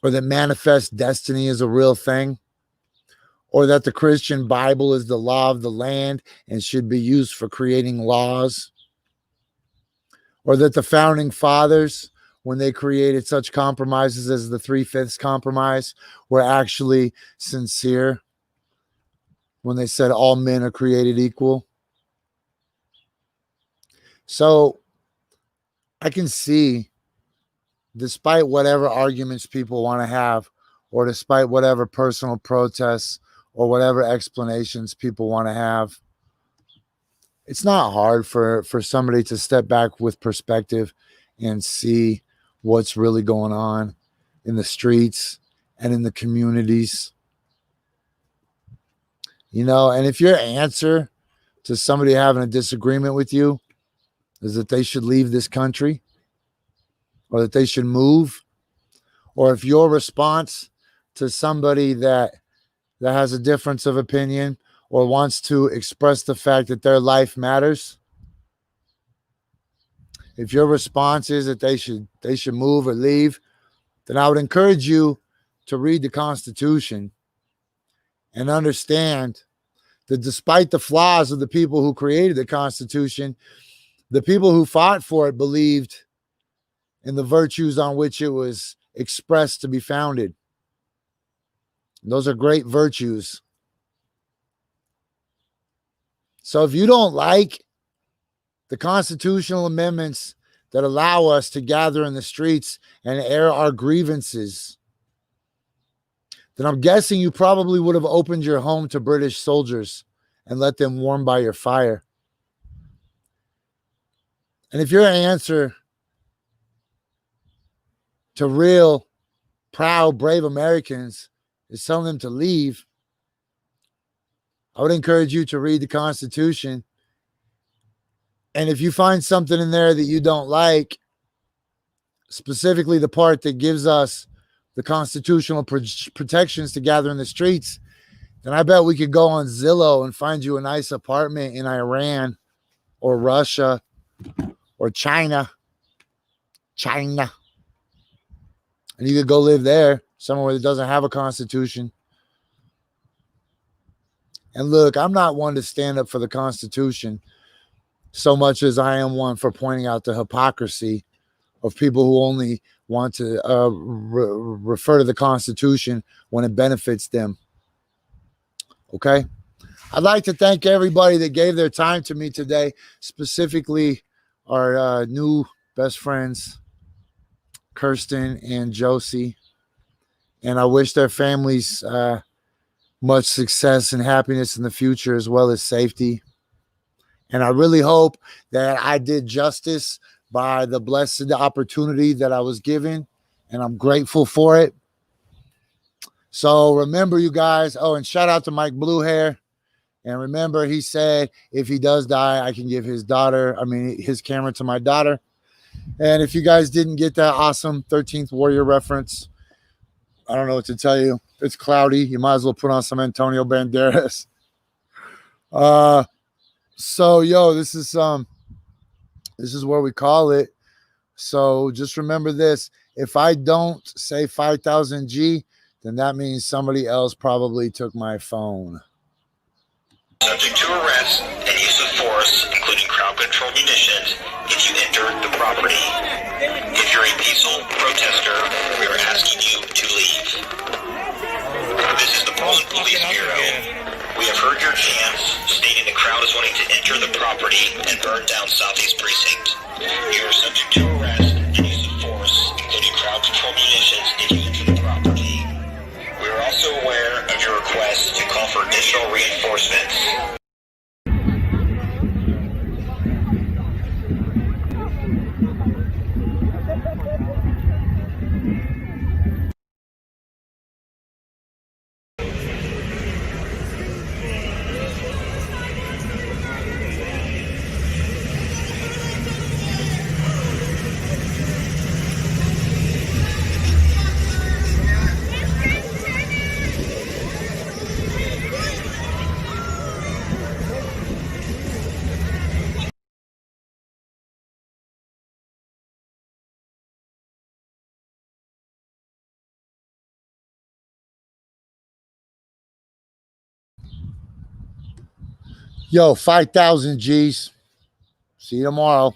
or that manifest destiny is a real thing, or that the Christian Bible is the law of the land and should be used for creating laws, or that the founding fathers, when they created such compromises as the 3/5 compromise, were actually sincere when they said all men are created equal. So I can see, despite whatever arguments people want to have, or despite whatever personal protests or whatever explanations people want to have, it's not hard for somebody to step back with perspective and see what's really going on in the streets and in the communities. You know, and if your answer to somebody having a disagreement with you is that they should leave this country, or that they should move, or if your response to somebody that has a difference of opinion or wants to express the fact that their life matters, if your response is that they should move or leave, then I would encourage you to read the Constitution and understand that despite the flaws of the people who created the Constitution, the people who fought for it believed in the virtues on which it was expressed to be founded. Those are great virtues. So if you don't like the constitutional amendments that allow us to gather in the streets and air our grievances, then I'm guessing you probably would have opened your home to British soldiers and let them warm by your fire. And if your answer to real, proud, brave Americans is telling them to leave, I would encourage you to read the Constitution. And if you find something in there that you don't like, specifically the part that gives us the constitutional protections to gather in the streets, then I bet we could go on Zillow and find you a nice apartment in Iran or Russia or China. And you could go live there, somewhere that doesn't have a constitution. And look, I'm not one to stand up for the Constitution so much as I am one for pointing out the hypocrisy of people who only want to refer to the Constitution when it benefits them. Okay? I'd like to thank everybody that gave their time to me today, specifically our new best friends, Kirsten and Josie. And I wish their families much success and happiness in the future, as well as safety. And I really hope that I did justice by the blessed opportunity that I was given, and I'm grateful for it. So remember, you guys, oh, and shout out to Mike Bluehair. And remember, he said if he does die, I can give his camera to my daughter. And if you guys didn't get that awesome 13th Warrior reference, I don't know what to tell you. It's cloudy. You might as well put on some Antonio Banderas. So yo, this is where we call it. So just remember this. If I don't say 5,000 G, then that means somebody else probably took my phone. Subject to arrest and use of force, including crowd control munitions, if you enter the property. If you're a peaceful protester, we are asking you to leave. This is the Poland Police Bureau. We have heard your chants stating the crowd is wanting to enter the property and burn down Southeast Precinct. You are subject to arrest and use of force, including crowd control munitions, if you enter the property. We are also aware of your request to call for additional reinforcements. Yo, 5,000 G's. See you tomorrow.